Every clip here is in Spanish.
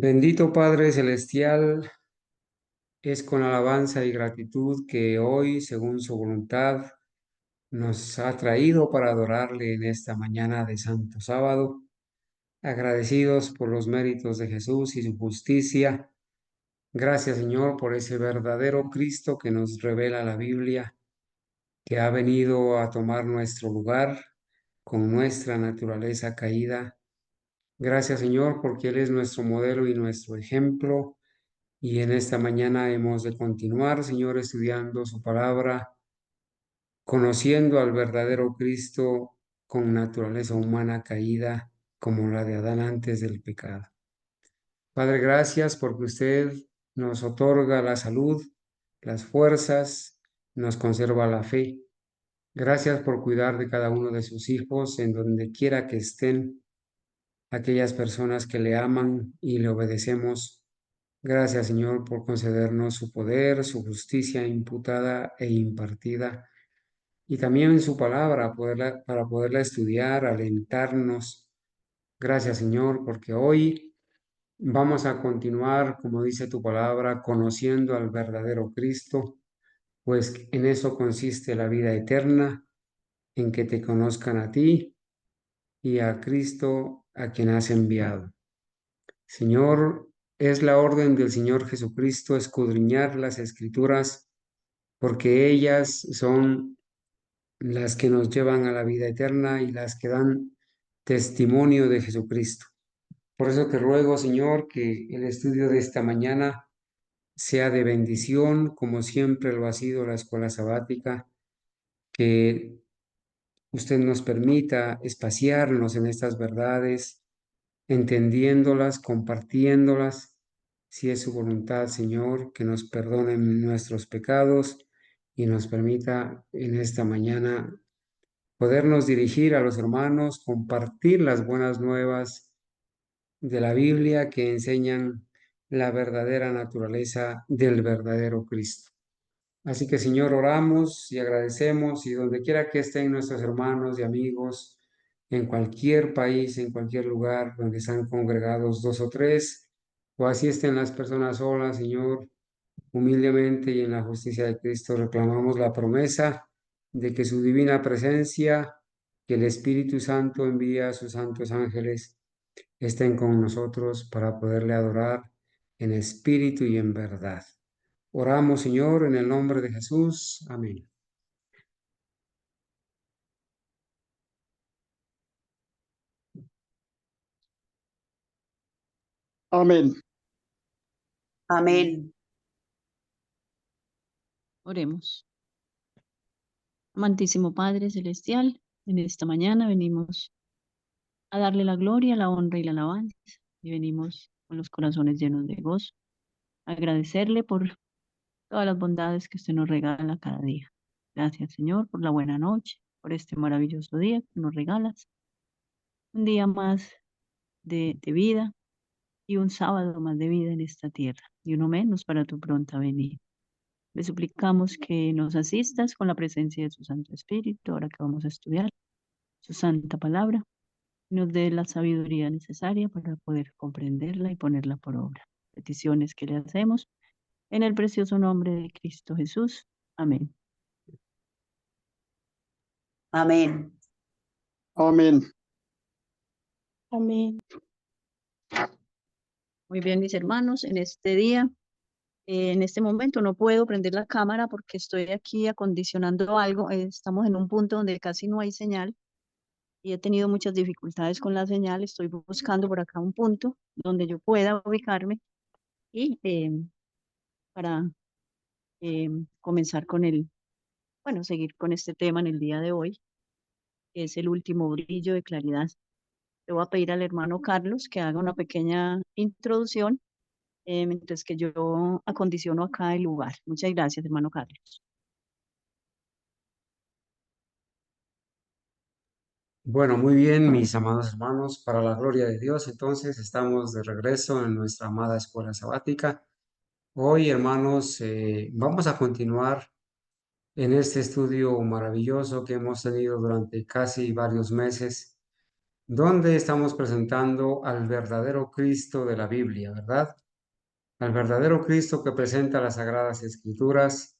Bendito Padre Celestial, es con alabanza y gratitud que hoy, según su voluntad, nos ha traído para adorarle en esta mañana de Santo Sábado, agradecidos por los méritos de Jesús y su justicia. Gracias, Señor, por ese verdadero Cristo que nos revela la Biblia, que ha venido a tomar nuestro lugar con nuestra naturaleza caída. Gracias, Señor, porque Él es nuestro modelo y nuestro ejemplo. Y en esta mañana hemos de continuar, Señor, estudiando su palabra, conociendo al verdadero Cristo con naturaleza humana caída como la de Adán antes del pecado. Padre, gracias porque usted nos otorga la salud, las fuerzas, nos conserva la fe. Gracias por cuidar de cada uno de sus hijos en donde quiera que estén, aquellas personas que le aman y le obedecemos. Gracias, Señor, por concedernos su poder, su justicia imputada e impartida, y también su palabra para poderla estudiar, alentarnos. Gracias, Señor, porque hoy vamos a continuar, como dice tu palabra, conociendo al verdadero Cristo, pues en eso consiste la vida eterna, en que te conozcan a ti y a Cristo a quien has enviado. Señor, es la orden del Señor Jesucristo escudriñar las Escrituras, porque ellas son las que nos llevan a la vida eterna y las que dan testimonio de Jesucristo. Por eso te ruego, Señor, que el estudio de esta mañana sea de bendición, como siempre lo ha sido la escuela sabática, que usted nos permita espaciarnos en estas verdades, entendiéndolas, compartiéndolas, si es su voluntad, Señor, que nos perdonen nuestros pecados y nos permita en esta mañana podernos dirigir a los hermanos, compartir las buenas nuevas de la Biblia que enseñan la verdadera naturaleza del verdadero Cristo. Así que, Señor, oramos y agradecemos, y donde quiera que estén nuestros hermanos y amigos, en cualquier país, en cualquier lugar donde están congregados dos o tres, o así estén las personas solas, Señor, humildemente y en la justicia de Cristo reclamamos la promesa de que su divina presencia, que el Espíritu Santo envía a sus santos ángeles, estén con nosotros para poderle adorar en espíritu y en verdad. Oramos, Señor, en el nombre de Jesús. Amén. Amén. Amén. Oremos. Amantísimo Padre Celestial, en esta mañana venimos a darle la gloria, la honra y la alabanza, y venimos con los corazones llenos de gozo, a agradecerle por todas las bondades que usted nos regala cada día. Gracias, Señor, por la buena noche, por este maravilloso día que nos regalas. Un día más de vida y un sábado más de vida en esta tierra, y uno menos para tu pronta venida. Le suplicamos que nos asistas con la presencia de su Santo Espíritu, ahora que vamos a estudiar su santa palabra, y nos dé la sabiduría necesaria para poder comprenderla y ponerla por obra. Peticiones que le hacemos en el precioso nombre de Cristo Jesús. Amén. Amén. Amén. Amén. Muy bien, mis hermanos, en este día, en este momento no puedo prender la cámara porque estoy aquí acondicionando algo. Estamos en un punto donde casi no hay señal y he tenido muchas dificultades con la señal. Estoy buscando por acá un punto donde yo pueda ubicarme y para comenzar con seguir con este tema en el día de hoy, que es el último brillo de claridad. Le voy a pedir al hermano Carlos que haga una pequeña introducción mientras que yo acondiciono acá el lugar. Muchas gracias, hermano Carlos. Bueno, muy bien, mis amados hermanos, para la gloria de Dios, entonces estamos de regreso en nuestra amada escuela sabática. Hoy, hermanos, vamos a continuar en este estudio maravilloso que hemos tenido durante casi varios meses, donde estamos presentando al verdadero Cristo de la Biblia, ¿verdad? Al verdadero Cristo que presenta las Sagradas Escrituras,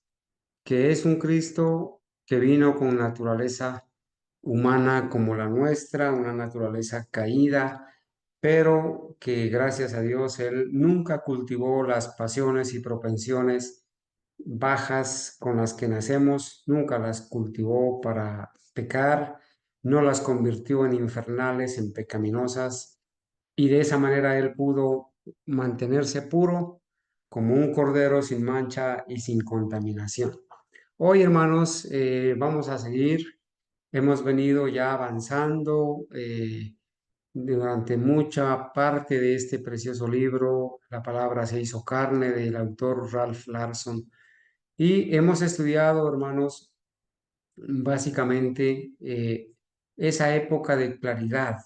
que es un Cristo que vino con naturaleza humana como la nuestra, una naturaleza caída, pero que gracias a Dios Él nunca cultivó las pasiones y propensiones bajas con las que nacemos, nunca las cultivó para pecar, no las convirtió en infernales, en pecaminosas, y de esa manera Él pudo mantenerse puro como un cordero sin mancha y sin contaminación. Hoy, hermanos, vamos a seguir. Hemos venido ya avanzando durante mucha parte de este precioso libro. La palabra se hizo carne, del autor Ralph Larson. Y hemos estudiado, hermanos, básicamente esa época de claridad,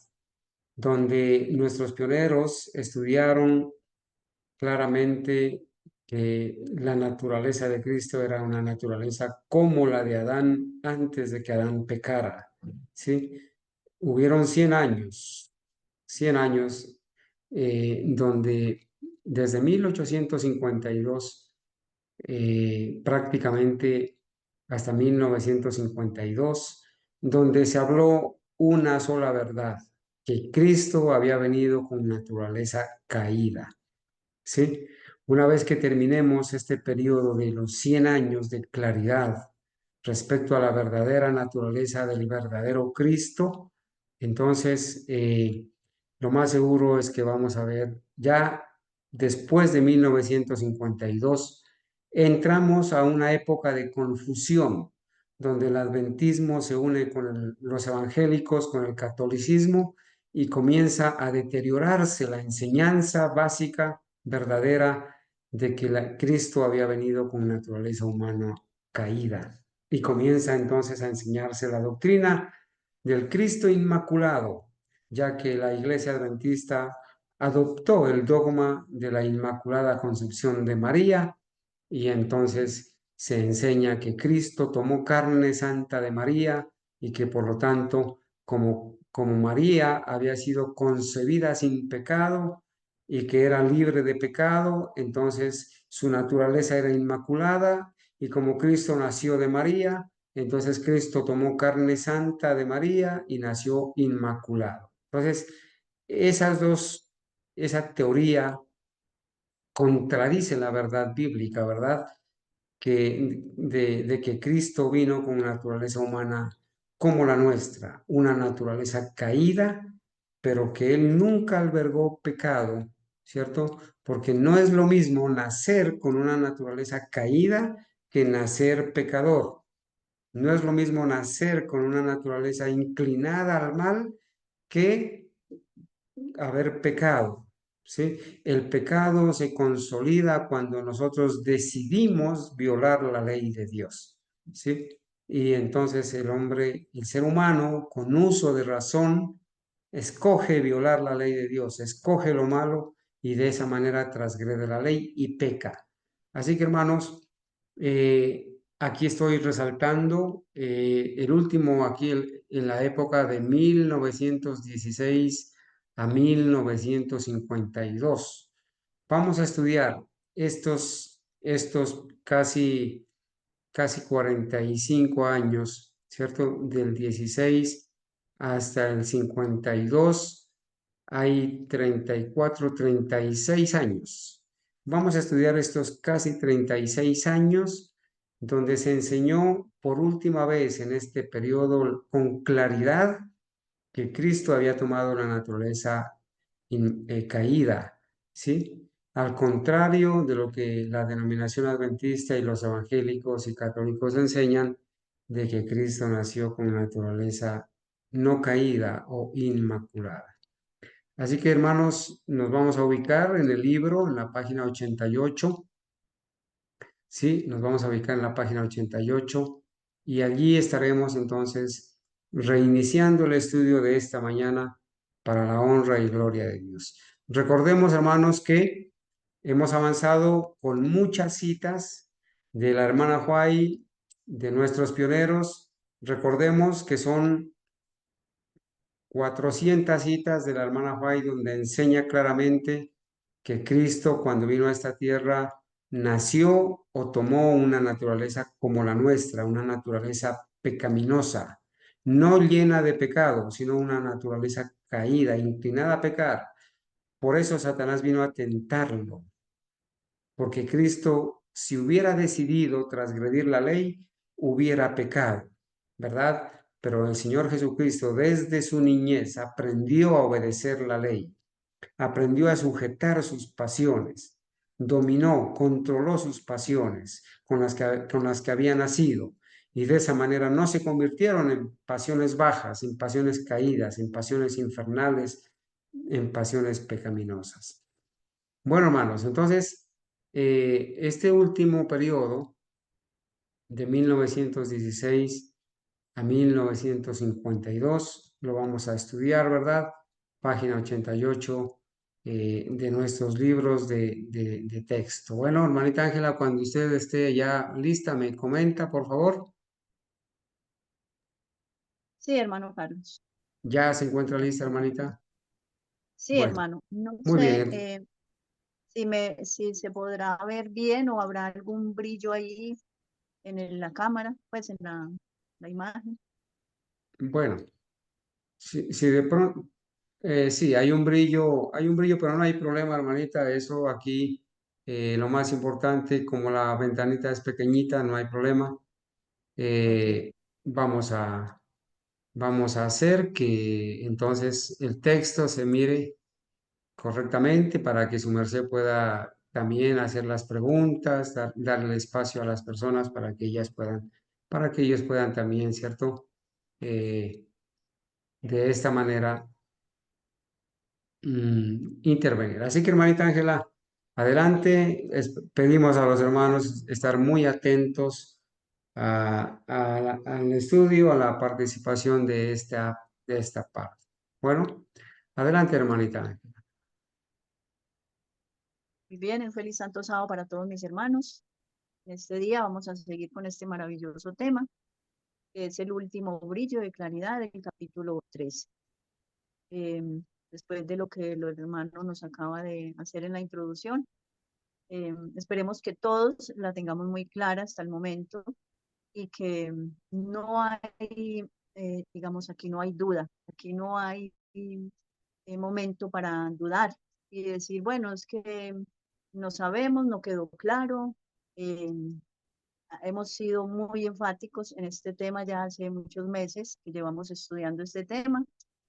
donde nuestros pioneros estudiaron claramente que la naturaleza de Cristo era una naturaleza como la de Adán antes de que Adán pecara, ¿sí? Hubieron 100 años donde desde 1852 prácticamente hasta 1952, donde se habló una sola verdad, que Cristo había venido con naturaleza caída. ¿Sí? Una vez que terminemos este periodo de los 100 años de claridad respecto a la verdadera naturaleza del verdadero Cristo, entonces lo más seguro es que vamos a ver ya después de 1952, entramos a una época de confusión, donde el adventismo se une con los evangélicos, con el catolicismo, y comienza a deteriorarse la enseñanza básica verdadera de que Cristo había venido con naturaleza humana caída. Y comienza entonces a enseñarse la doctrina del Cristo Inmaculado, ya que la Iglesia Adventista adoptó el dogma de la Inmaculada Concepción de María y entonces se enseña que Cristo tomó carne santa de María y que por lo tanto, como María había sido concebida sin pecado, y que era libre de pecado, entonces su naturaleza era inmaculada y como Cristo nació de María, entonces Cristo tomó carne santa de María y nació inmaculado. Entonces, esa teoría contradice la verdad bíblica, ¿verdad? De que Cristo vino con naturaleza humana como la nuestra, una naturaleza caída, pero que Él nunca albergó pecado, ¿cierto? Porque no es lo mismo nacer con una naturaleza caída que nacer pecador. No es lo mismo nacer con una naturaleza inclinada al mal que haber pecado, ¿sí? El pecado se consolida cuando nosotros decidimos violar la ley de Dios, ¿sí? Y entonces el hombre, el ser humano, con uso de razón, escoge violar la ley de Dios, escoge lo malo y de esa manera transgrede la ley y peca. Así que, hermanos, aquí estoy resaltando el último, aquí en la época de 1916 a 1952. Vamos a estudiar estos casi 45 años, ¿cierto? Del 16 hasta el 52, hay 34, 36 años. Vamos a estudiar estos casi 36 años donde se enseñó por última vez en este periodo con claridad que Cristo había tomado la naturaleza caída, ¿sí? Al contrario de lo que la denominación adventista y los evangélicos y católicos enseñan, de que Cristo nació con naturaleza no caída o inmaculada. Así que, hermanos, nos vamos a ubicar en el libro, en la página 88. Sí, nos vamos a ubicar en la página 88 y allí estaremos entonces reiniciando el estudio de esta mañana para la honra y gloria de Dios. Recordemos, hermanos, que hemos avanzado con muchas citas de la hermana Huay, de nuestros pioneros. Recordemos que son 400 citas de la hermana White donde enseña claramente que Cristo cuando vino a esta tierra nació o tomó una naturaleza como la nuestra, una naturaleza pecaminosa, no llena de pecado, sino una naturaleza caída, inclinada a pecar. Por eso Satanás vino a tentarlo, porque Cristo, si hubiera decidido transgredir la ley, hubiera pecado, ¿verdad? Pero el Señor Jesucristo desde su niñez aprendió a obedecer la ley, aprendió a sujetar sus pasiones, dominó, controló sus pasiones con las que había nacido. Y de esa manera no se convirtieron en pasiones bajas, en pasiones caídas, en pasiones infernales, en pasiones pecaminosas. Bueno, hermanos, entonces, este último periodo de 1916 a 1952 lo vamos a estudiar, ¿verdad? Página 88 de nuestros libros de texto. Bueno, hermanita Ángela, cuando usted esté ya lista, me comenta, por favor. Sí, hermano Carlos. ¿Ya se encuentra lista, hermanita? Sí, Bueno, hermano. No muy sé bien. si se podrá ver bien o habrá algún brillo ahí la cámara, pues en la imagen. Bueno, si de pronto, sí, hay un brillo, pero no hay problema, hermanita. Eso aquí, lo más importante, como la ventanita es pequeñita, no hay problema. Ok. Eh, vamos vamos a hacer que entonces el texto se mire correctamente para que su merced pueda también hacer las preguntas, darle espacio a las personas para que ellos puedan también, ¿cierto? Eh, de esta manera intervenir. Así que, hermanita Ángela, adelante. Pedimos a los hermanos estar muy atentos al estudio, a la participación de esta parte. Bueno, adelante, hermanita Ángela. Muy bien, un feliz santo sábado para todos mis hermanos. En este día vamos a seguir con este maravilloso tema, que es el último brillo de claridad del capítulo 13. Después de lo que el hermano nos acaba de hacer en la introducción, esperemos que todos la tengamos muy clara hasta el momento y que no hay, digamos, aquí no hay duda, aquí no hay momento para dudar y decir, bueno, es que no sabemos, no quedó claro. eh, Hemos sido muy enfáticos en este tema ya hace muchos meses que llevamos estudiando este tema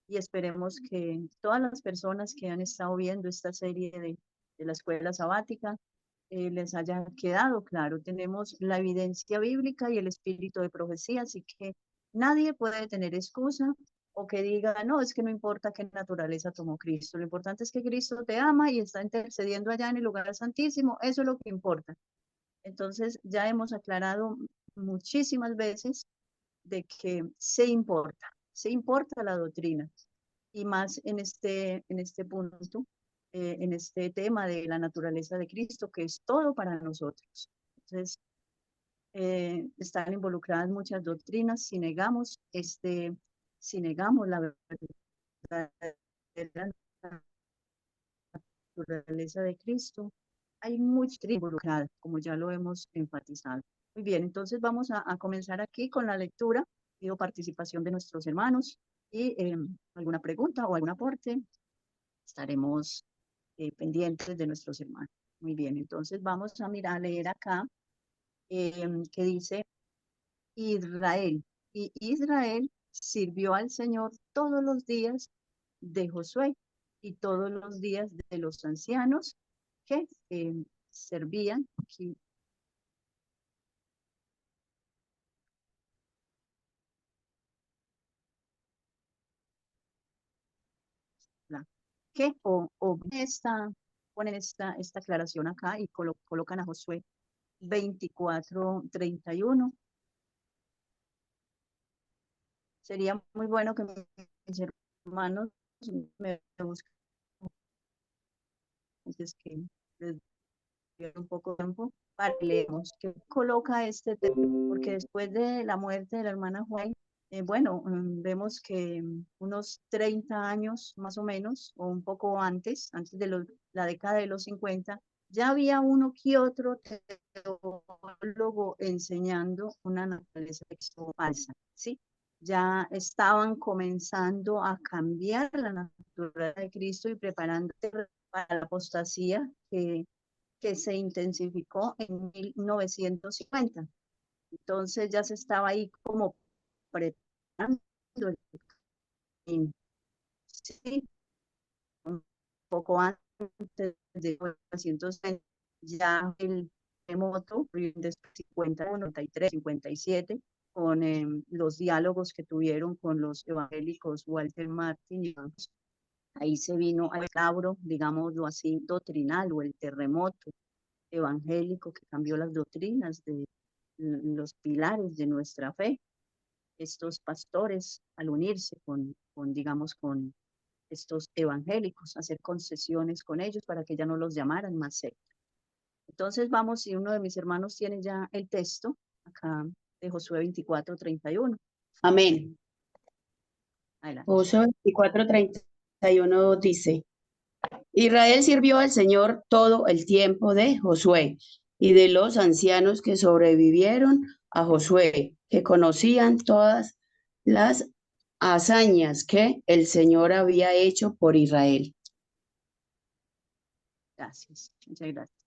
y esperemos que todas las personas que han estado viendo esta serie de la escuela sabática les haya quedado claro. Tenemos la evidencia bíblica y el espíritu de profecía, así que nadie puede tener excusa o que diga, no, es que no importa qué naturaleza tomó Cristo, lo importante es que Cristo te ama y está intercediendo allá en el lugar santísimo, eso es lo que importa. Entonces, ya hemos aclarado muchísimas veces de que se importa la doctrina, y más en este punto, en este tema de la naturaleza de Cristo, que es todo para nosotros. Entonces, están involucradas muchas doctrinas. Si negamos la verdad de la naturaleza de Cristo, hay mucha doctrina involucrada, como ya lo hemos enfatizado. Muy bien, entonces vamos a comenzar aquí con la lectura. Pido participación de nuestros hermanos y alguna pregunta o algún aporte. Estaremos pendientes de nuestros hermanos. Muy bien, entonces vamos a mirar, a leer acá que dice Israel. Y Israel sirvió al Señor todos los días de Josué y todos los días de los ancianos que servían aquí. Que ponen esta aclaración acá y colocan a Josué 24:31. Sería muy bueno que mis hermanos me busquen antes que les dé un poco de tiempo para que leemos que coloca este tema, porque después de la muerte de la hermana Juan, Vemos que unos 30 años más o menos, o un poco antes de la década de los 50, ya había uno que otro teólogo enseñando una naturaleza de Cristo falsa, ¿sí? Ya estaban comenzando a cambiar la naturaleza de Cristo y preparándose para la apostasía que se intensificó en 1950. Entonces ya se estaba ahí como preparando el camino. Sí, un poco antes de 1920, ya el terremoto, después 51, 93, 57, con los diálogos que tuvieron con los evangélicos Walter Martin, ahí se vino al cabro, digámoslo así, doctrinal, o el terremoto evangélico que cambió las doctrinas de los pilares de nuestra fe. Estos pastores, al unirse digamos, con estos evangélicos, hacer concesiones con ellos para que ya no los llamaran más secta. Entonces vamos, si uno de mis hermanos tiene ya el texto, acá de Josué 24:31. Amén. Adelante. Josué 24:31 dice: Israel sirvió al Señor todo el tiempo de Josué y de los ancianos que sobrevivieron a Josué, que conocían todas las hazañas que el Señor había hecho por Israel. Gracias, muchas gracias.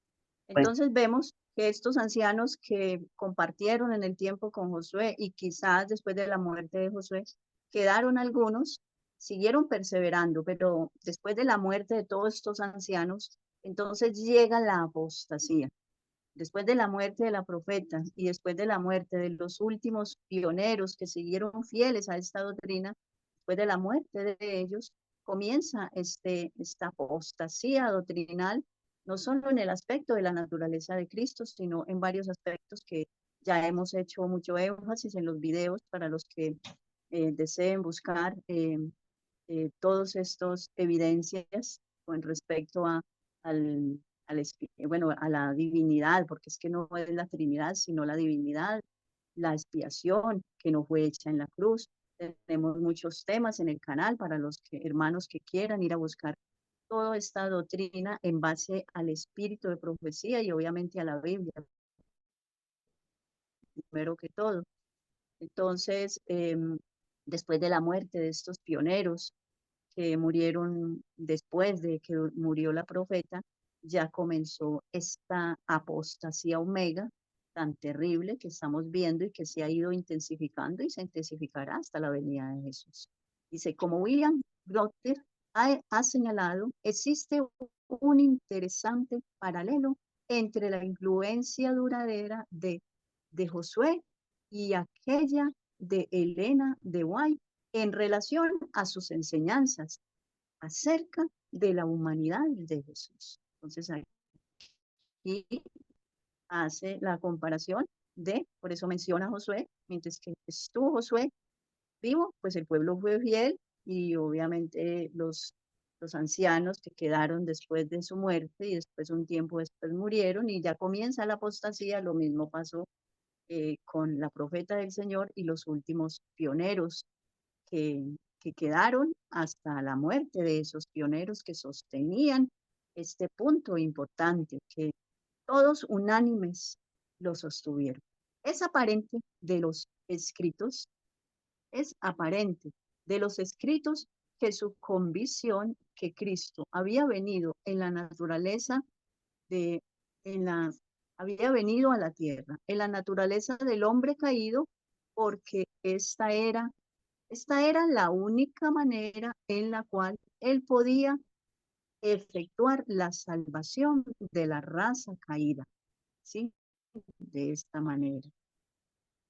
Bueno, Entonces vemos que estos ancianos que compartieron en el tiempo con Josué y quizás después de la muerte de Josué, quedaron algunos, siguieron perseverando, pero después de la muerte de todos estos ancianos, entonces llega la apostasía. Después de la muerte de la profeta y después de la muerte de los últimos pioneros que siguieron fieles a esta doctrina, después de la muerte de ellos, comienza esta apostasía doctrinal, no solo en el aspecto de la naturaleza de Cristo, sino en varios aspectos que ya hemos hecho mucho énfasis en los videos para los que deseen buscar todos estos evidencias con respecto al, a la divinidad, porque es que no es la Trinidad, sino la divinidad, la expiación que no fue hecha en la cruz. Tenemos muchos temas en el canal para los hermanos que quieran ir a buscar toda esta doctrina en base al espíritu de profecía y obviamente a la Biblia, primero que todo. Entonces, después de la muerte de estos pioneros, que murieron después de que murió la profeta, ya comenzó esta apostasía omega tan terrible que estamos viendo y que se ha ido intensificando y se intensificará hasta la venida de Jesús. Dice, como William Blotter ha señalado, existe un interesante paralelo entre la influencia duradera de Josué y aquella de Elena de White en relación a sus enseñanzas acerca de la humanidad de Jesús. Entonces aquí hace la comparación por eso menciona a Josué, mientras que estuvo Josué vivo, pues el pueblo fue fiel y obviamente los ancianos que quedaron después de su muerte y después un tiempo después murieron y ya comienza la apostasía, lo mismo pasó con la profeta del Señor y los últimos pioneros que quedaron hasta la muerte de esos pioneros que sostenían este punto importante, que todos unánimes lo sostuvieron. Es aparente de los escritos, es aparente de los escritos que su convicción que Cristo había venido en la naturaleza de, en la, había venido a la tierra, en la naturaleza del hombre caído, porque esta era la única manera en la cual él podía efectuar la salvación de la raza caída, ¿sí? De esta manera.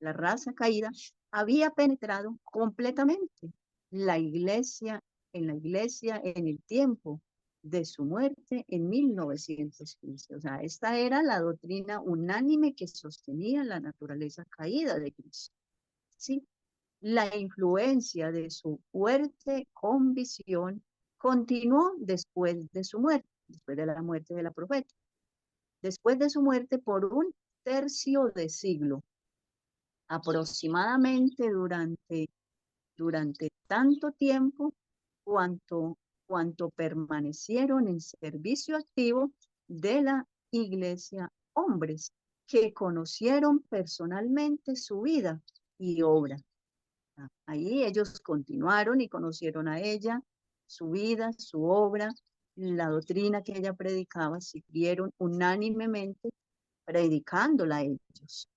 La raza caída había penetrado completamente la iglesia, en el tiempo de su muerte en 1915. O sea, esta era la doctrina unánime que sostenía la naturaleza caída de Cristo, ¿sí? La influencia de su fuerte convicción continuó después de su muerte, después de la muerte de la profeta. Después de su muerte por un tercio de siglo, aproximadamente durante durante tanto tiempo cuanto permanecieron en servicio activo de la iglesia, hombres que conocieron personalmente su vida y obra. Ahí ellos continuaron y conocieron a ella, su vida, su obra, la doctrina que ella predicaba, siguieron unánimemente predicándola a ellos.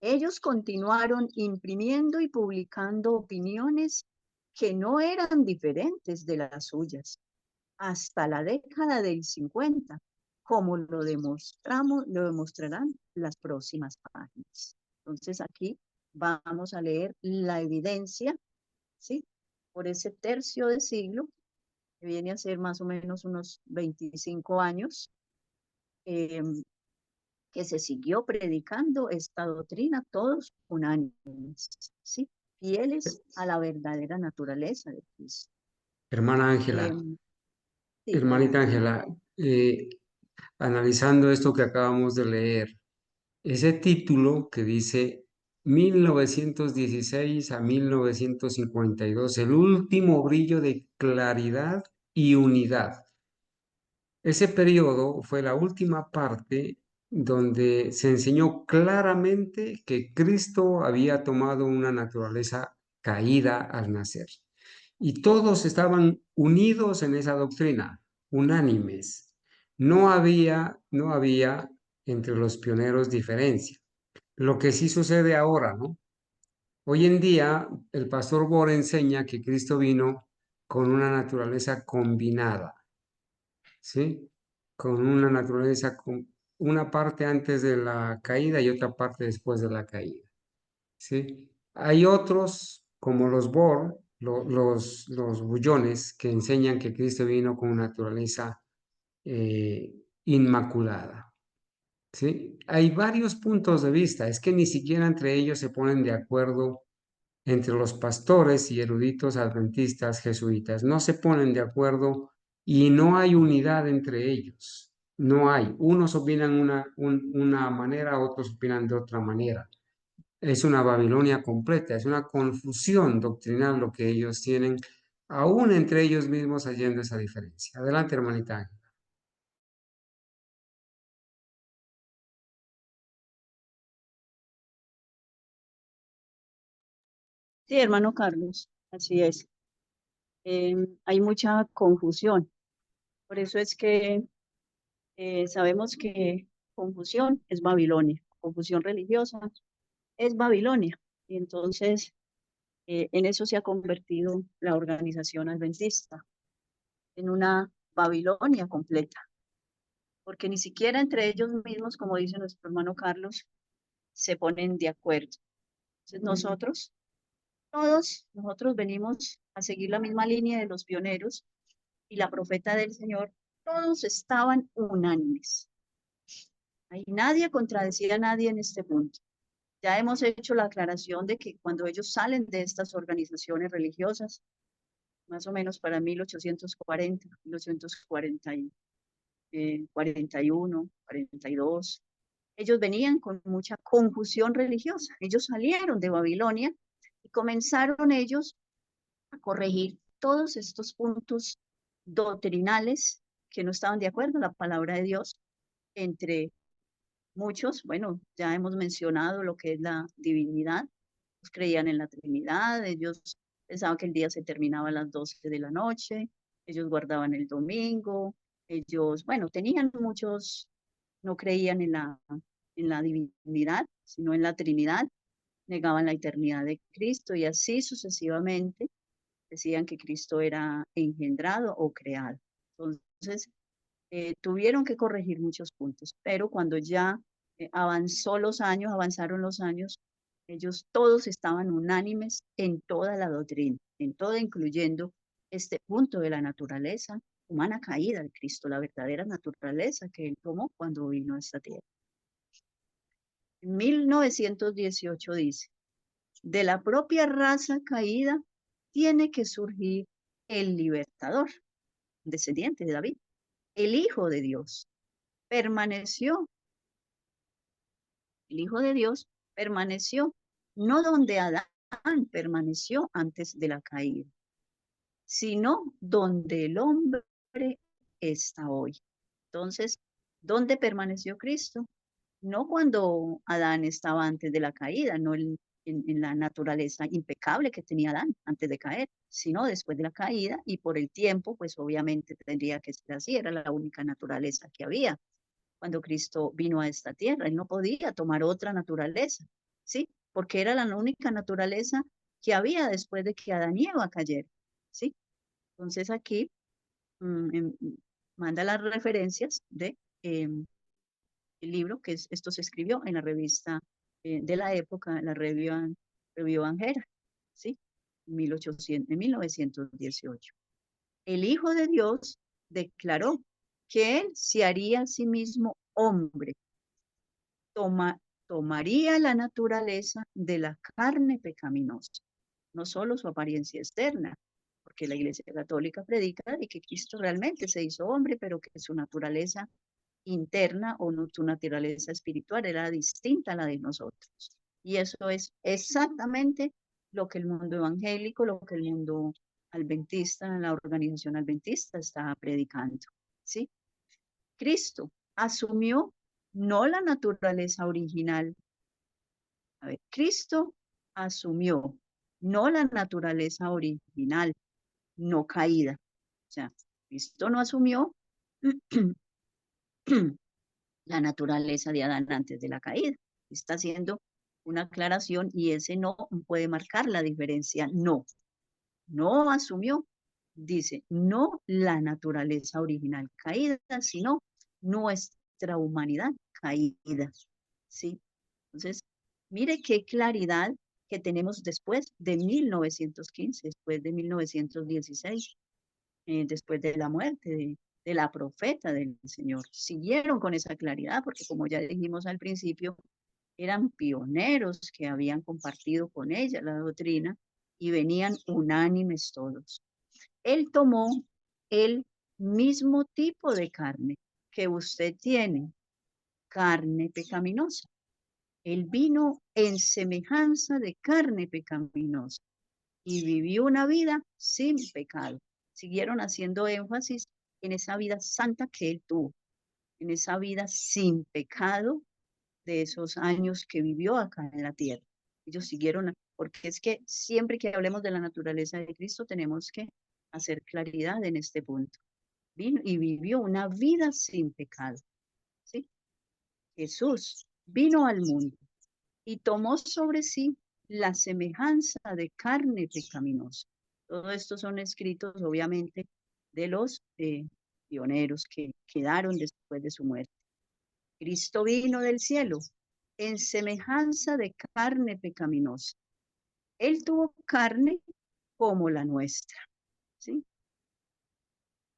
Ellos continuaron imprimiendo y publicando opiniones que no eran diferentes de las suyas hasta la década del 50, como lo demostrarán las próximas páginas. Entonces aquí vamos a leer la evidencia, ¿sí? Por ese tercio de siglo, que viene a ser más o menos unos 25 años, que se siguió predicando esta doctrina, todos unánimes, ¿sí? Fieles a la verdadera naturaleza de Cristo. Hermana Ángela, Sí, hermanita Ángela, analizando esto que acabamos de leer, ese título que dice 1916 a 1952, el último brillo de claridad y unidad. Ese periodo fue la última parte donde se enseñó claramente que Cristo había tomado una naturaleza caída al nacer. Y todos estaban unidos en esa doctrina, unánimes. No había entre los pioneros diferencia. Lo que sí sucede ahora, ¿no? Hoy en día, el pastor Bor enseña que Cristo vino con una naturaleza combinada, ¿sí? Con una naturaleza, con una parte antes de la caída y otra parte después de la caída, ¿sí? Hay otros, como los Bor, los bullones, que enseñan que Cristo vino con una naturaleza inmaculada, ¿sí? Hay varios puntos de vista, es que ni siquiera entre ellos se ponen de acuerdo entre los pastores y eruditos adventistas jesuitas. No se ponen de acuerdo y no hay unidad entre ellos. No hay. Unos opinan una manera, otros opinan de otra manera. Es una Babilonia completa, es una confusión doctrinal lo que ellos tienen, aún entre ellos mismos haciendo esa diferencia. Adelante, hermanita. sí, hermano Carlos, así es. Hay mucha confusión. Por eso es que sabemos que confusión es Babilonia, confusión religiosa es Babilonia. Y entonces en eso se ha convertido la organización adventista, en una Babilonia completa, porque ni siquiera entre ellos mismos, como dice nuestro hermano Carlos, se ponen de acuerdo. Entonces nosotros venimos a seguir la misma línea de los pioneros y la profeta del Señor, todos estaban unánimes. Ahí nadie contradecía a nadie en este punto. Ya hemos hecho la aclaración de que cuando ellos salen de estas organizaciones religiosas, más o menos para 1840, 1840, 41, 42, ellos venían con mucha confusión religiosa. Ellos salieron de Babilonia y comenzaron ellos a corregir todos estos puntos doctrinales que no estaban de acuerdo en la palabra de Dios. Entre muchos, bueno, ya hemos mencionado lo que es la divinidad. Ellos creían en la Trinidad, ellos pensaban que el día se terminaba a las 12 de la noche, ellos guardaban el domingo, ellos, bueno, tenían muchos, no creían en la divinidad, sino en la Trinidad, negaban la eternidad de Cristo y así sucesivamente decían que Cristo era engendrado o creado. Entonces, tuvieron que corregir muchos puntos, pero cuando ya avanzaron los años, ellos todos estaban unánimes en toda la doctrina, en toda, incluyendo este punto de la naturaleza humana caída de Cristo, la verdadera naturaleza que él tomó cuando vino a esta tierra. En 1918 dice, de la propia raza caída tiene que surgir el libertador, descendiente de David, el Hijo de Dios. Permaneció, el Hijo de Dios permaneció no donde Adán permaneció antes de la caída, sino donde el hombre está hoy. Entonces, ¿dónde permaneció Cristo? No cuando Adán estaba antes de la caída, no en la naturaleza impecable que tenía Adán antes de caer, sino después de la caída y por el tiempo, pues obviamente tendría que ser así, era la única naturaleza que había. Cuando Cristo vino a esta tierra, él no podía tomar otra naturaleza, ¿sí? Porque era la única naturaleza que había después de que Adán y Eva cayeron, ¿sí? Entonces aquí manda las referencias de el libro, que esto se escribió en la revista de la época, la Review Angera, ¿sí? 1918. El Hijo de Dios declaró que él se haría a sí mismo hombre, tomaría la naturaleza de la carne pecaminosa, no solo su apariencia externa, porque la Iglesia Católica predica de que Cristo realmente se hizo hombre, pero que su naturaleza interna o su naturaleza espiritual era distinta a la de nosotros. Y eso es exactamente lo que el mundo evangélico, lo que el mundo adventista, la organización adventista está predicando, ¿sí? Cristo asumió no la naturaleza original. A ver, Cristo asumió no la naturaleza original, no caída. O sea, Cristo no asumió la naturaleza de Adán antes de la caída. Está haciendo una aclaración y ese no puede marcar la diferencia. No, no asumió, dice, no la naturaleza original caída, sino nuestra humanidad caída. ¿Sí? Entonces, mire qué claridad que tenemos después de 1915, después de 1916, después de la muerte de la profeta del Señor. Siguieron con esa claridad porque, como ya dijimos al principio, eran pioneros que habían compartido con ella la doctrina y venían unánimes todos. Él tomó el mismo tipo de carne que usted tiene, carne pecaminosa. Él vino en semejanza de carne pecaminosa y vivió una vida sin pecado. Siguieron haciendo énfasis en esa vida santa que él tuvo, en esa vida sin pecado de esos años que vivió acá en la tierra. Ellos siguieron, porque es que siempre que hablemos de la naturaleza de Cristo tenemos que hacer claridad en este punto. Vino y vivió una vida sin pecado. ¿Sí? Jesús vino al mundo y tomó sobre sí la semejanza de carne pecaminosa. Todo esto son escritos, obviamente, de los pioneros que quedaron después de su muerte. Cristo vino del cielo en semejanza de carne pecaminosa. Él tuvo carne como la nuestra, ¿sí?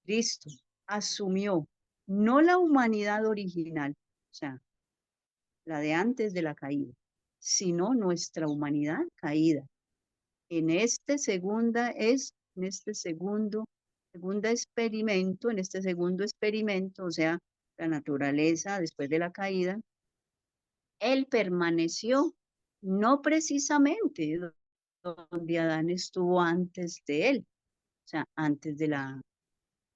Cristo asumió no la humanidad original, o sea, la de antes de la caída, sino nuestra humanidad caída. En este segundo experimento, o sea, la naturaleza después de la caída, él permaneció no precisamente donde Adán estuvo antes de él, o sea, antes de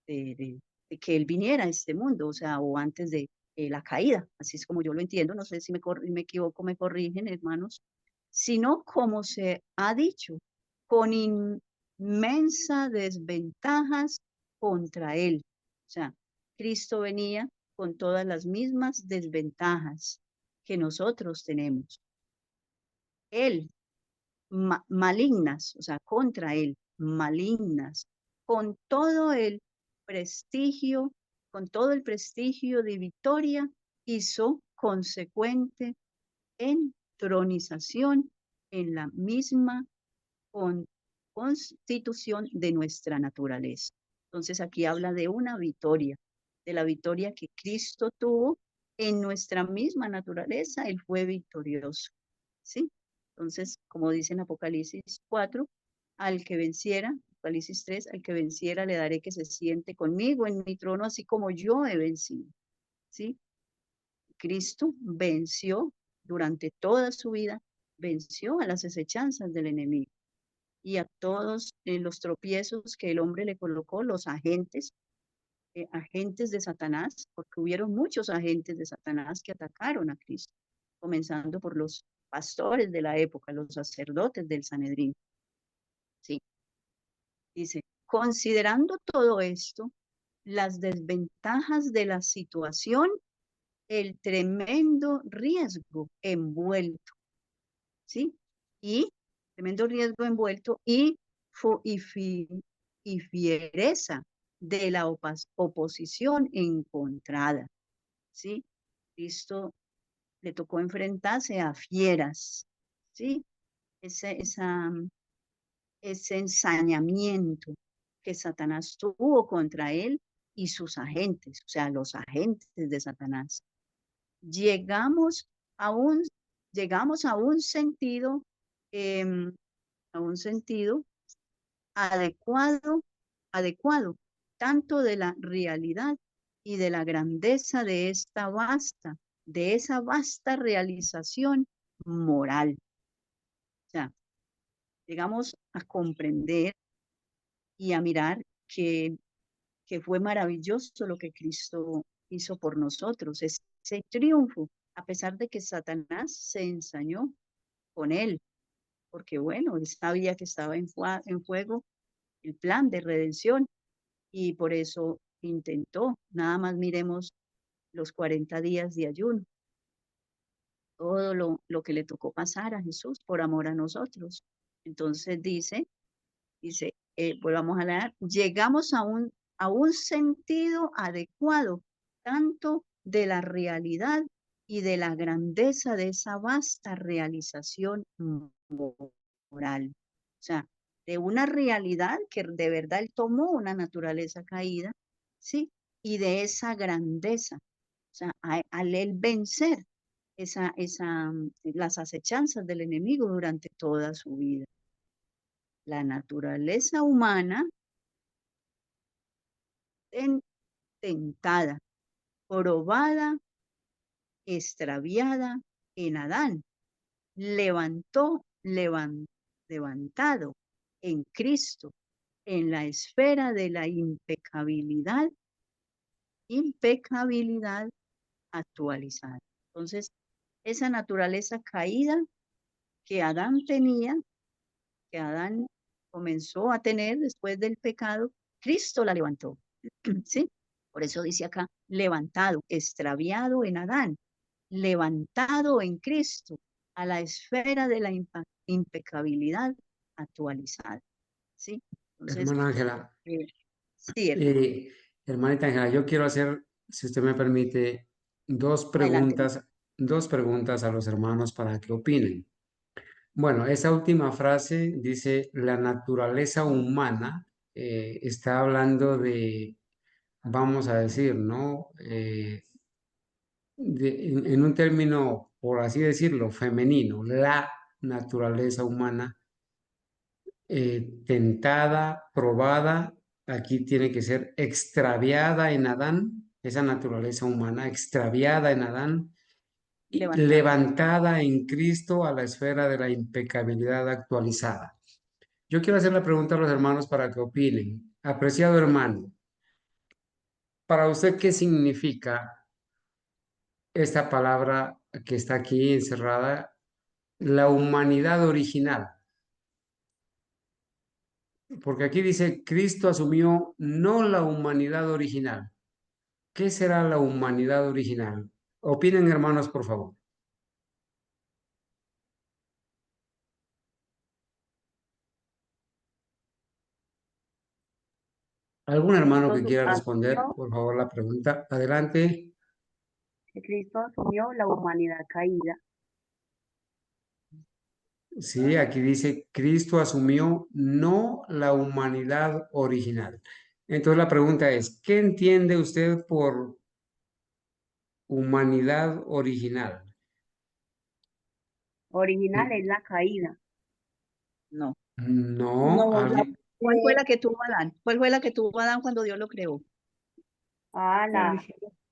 que él viniera a este mundo, o sea, o antes de la caída, así es como yo lo entiendo, no sé si me equivoco, me corrigen, hermanos, sino como se ha dicho, con inmensa desventajas contra él. O sea, Cristo venía con todas las mismas desventajas que nosotros tenemos. Él, malignas, o sea, contra él, malignas, con todo el prestigio, con todo el prestigio de victoria, hizo consecuente entronización en la misma constitución de nuestra naturaleza. Entonces aquí habla de una victoria, de la victoria que Cristo tuvo en nuestra misma naturaleza, él fue victorioso, ¿sí? Entonces, como dice en Apocalipsis 4, al que venciera, Apocalipsis 3, al que venciera le daré que se siente conmigo en mi trono, así como yo he vencido, ¿sí? Cristo venció durante toda su vida venció a las acechanzas del enemigo y a todos los tropiezos que el hombre le colocó, los agentes de Satanás, porque hubieron muchos agentes de Satanás que atacaron a Cristo, comenzando por los pastores de la época, los sacerdotes del Sanedrín. Sí. Dice, considerando todo esto, las desventajas de la situación, el tremendo riesgo envuelto, ¿sí? Y tremendo riesgo envuelto y fiereza de la oposición encontrada, ¿sí? Cristo le tocó enfrentarse a fieras, ¿sí? Ese ensañamiento que Satanás tuvo contra él y sus agentes, o sea, los agentes de Satanás. Llegamos a un sentido, a un sentido adecuado, tanto de la realidad y de la grandeza de esa vasta realización moral. O sea, llegamos a comprender y a mirar que fue maravilloso lo que Cristo hizo por nosotros, ese triunfo, a pesar de que Satanás se ensañó con él, porque bueno, él sabía que estaba en juego el plan de redención y por eso intentó. Nada más miremos los 40 días de ayuno, todo lo que le tocó pasar a Jesús por amor a nosotros. Entonces dice, volvamos a leer, llegamos a un sentido adecuado, tanto de la realidad y de la grandeza de esa vasta realización moral. O sea, de una realidad que de verdad él tomó una naturaleza caída, ¿sí? Y de esa grandeza, o sea, al él vencer las acechanzas del enemigo durante toda su vida. La naturaleza humana tentada, probada, extraviada en Adán, levantado en Cristo, en la esfera de la impecabilidad actualizada. Entonces, esa naturaleza caída que Adán tenía, que Adán comenzó a tener después del pecado, Cristo la levantó, ¿sí? Por eso dice acá, levantado, extraviado en Adán, levantado en Cristo, a la esfera de la impecabilidad actualizada, ¿sí? Entonces, Hermana Ángela, sí, hermano, hermanita Ángela, yo quiero hacer, si usted me permite, adelante. dos preguntas a los hermanos para que opinen. Bueno, esa última frase dice, la naturaleza humana, está hablando de, vamos a decir, ¿no? En un término, por así decirlo, femenino, la naturaleza humana, tentada, probada, aquí tiene que ser extraviada en Adán, esa naturaleza humana extraviada en Adán, y Levantada. levantada en Cristo a la esfera de la impecabilidad actualizada. Yo quiero hacer la pregunta a los hermanos para que opinen. Apreciado hermano, para usted, ¿qué significa esta palabra que está aquí encerrada? La humanidad original. Porque aquí dice, Cristo asumió no la humanidad original. ¿Qué será la humanidad original? Opinen, hermanos, por favor. ¿Algún hermano que quiera responder, por favor, la pregunta? Adelante. Cristo asumió la humanidad caída. Sí, aquí dice, Cristo asumió no la humanidad original. Entonces la pregunta es, ¿qué entiende usted por humanidad original? Original es la caída. No. No, alguien. ¿Cuál fue la que tuvo Adán? ¿Cuál fue la que tuvo Adán cuando Dios lo creó? La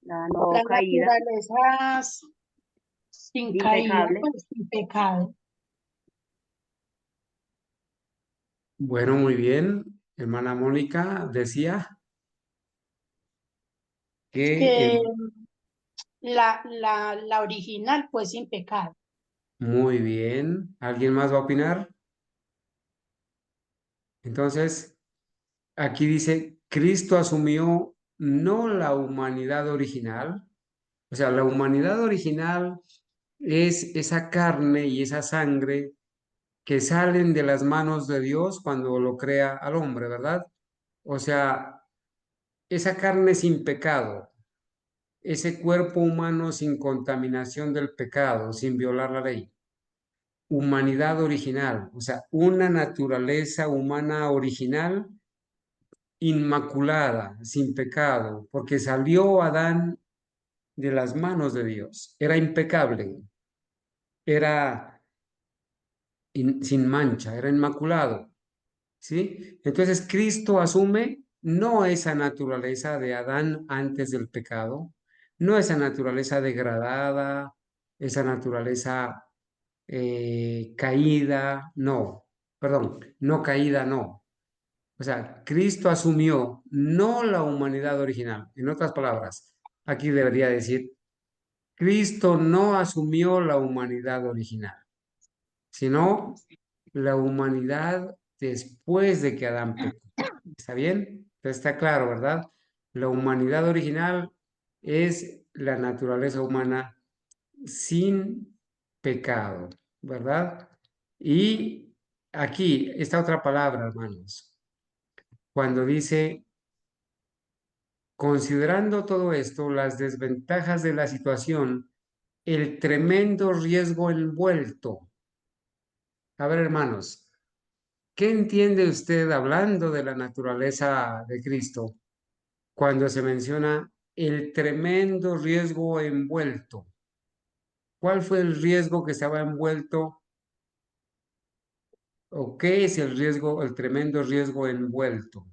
no caída, naturaleza sin caída, impecable. pues sin pecado. Bueno, muy bien. Hermana Mónica decía que Que la original fue sin pecado. muy bien. ¿Alguien más va a opinar? Entonces, aquí dice, Cristo asumió no la humanidad original, o sea, la humanidad original es esa carne y esa sangre que salen de las manos de Dios cuando lo crea al hombre, ¿verdad? O sea, esa carne sin pecado, ese cuerpo humano sin contaminación del pecado, sin violar la ley. Humanidad original, o sea, una naturaleza humana original, inmaculada, sin pecado, porque salió Adán de las manos de Dios. Era impecable, era sin mancha, era inmaculado. ¿Sí? Entonces Cristo asume no esa naturaleza de Adán antes del pecado, no esa naturaleza degradada, esa naturaleza caída, no, perdón, no caída, no. O sea, Cristo asumió no la humanidad original. En otras palabras, aquí debería decir, Cristo no asumió la humanidad original, sino la humanidad después de que Adán pecó. ¿Está bien? Entonces está claro, ¿verdad? La humanidad original es la naturaleza humana sin pecado, ¿verdad? Y aquí está otra palabra, hermanos. Cuando dice, considerando todo esto, las desventajas de la situación, el tremendo riesgo envuelto. A ver, hermanos, ¿qué entiende usted hablando de la naturaleza de Cristo cuando se menciona el tremendo riesgo envuelto? ¿Cuál fue el riesgo que estaba envuelto o qué es el riesgo, el tremendo riesgo envuelto?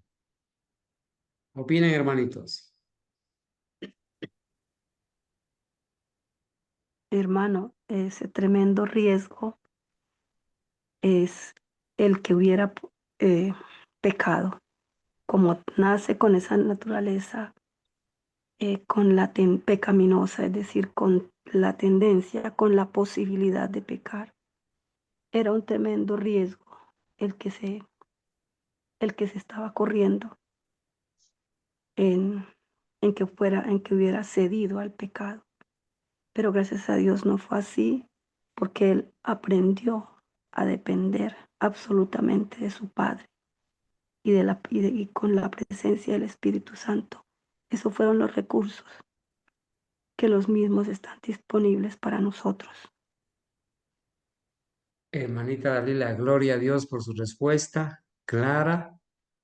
Opinen, hermanitos. Hermano, ese tremendo riesgo es el que hubiera eh, pecado, como nace con esa naturaleza, con la pecaminosa, es decir, con la tendencia, con la posibilidad de pecar. Era un tremendo riesgo el que se estaba corriendo en, en que hubiera cedido al pecado. Pero gracias a Dios no fue así, porque él aprendió a depender absolutamente de su Padre y con la presencia del Espíritu Santo. Esos fueron los recursos que los mismos están disponibles para nosotros. Hermanita Dalila, gloria a Dios por su respuesta clara.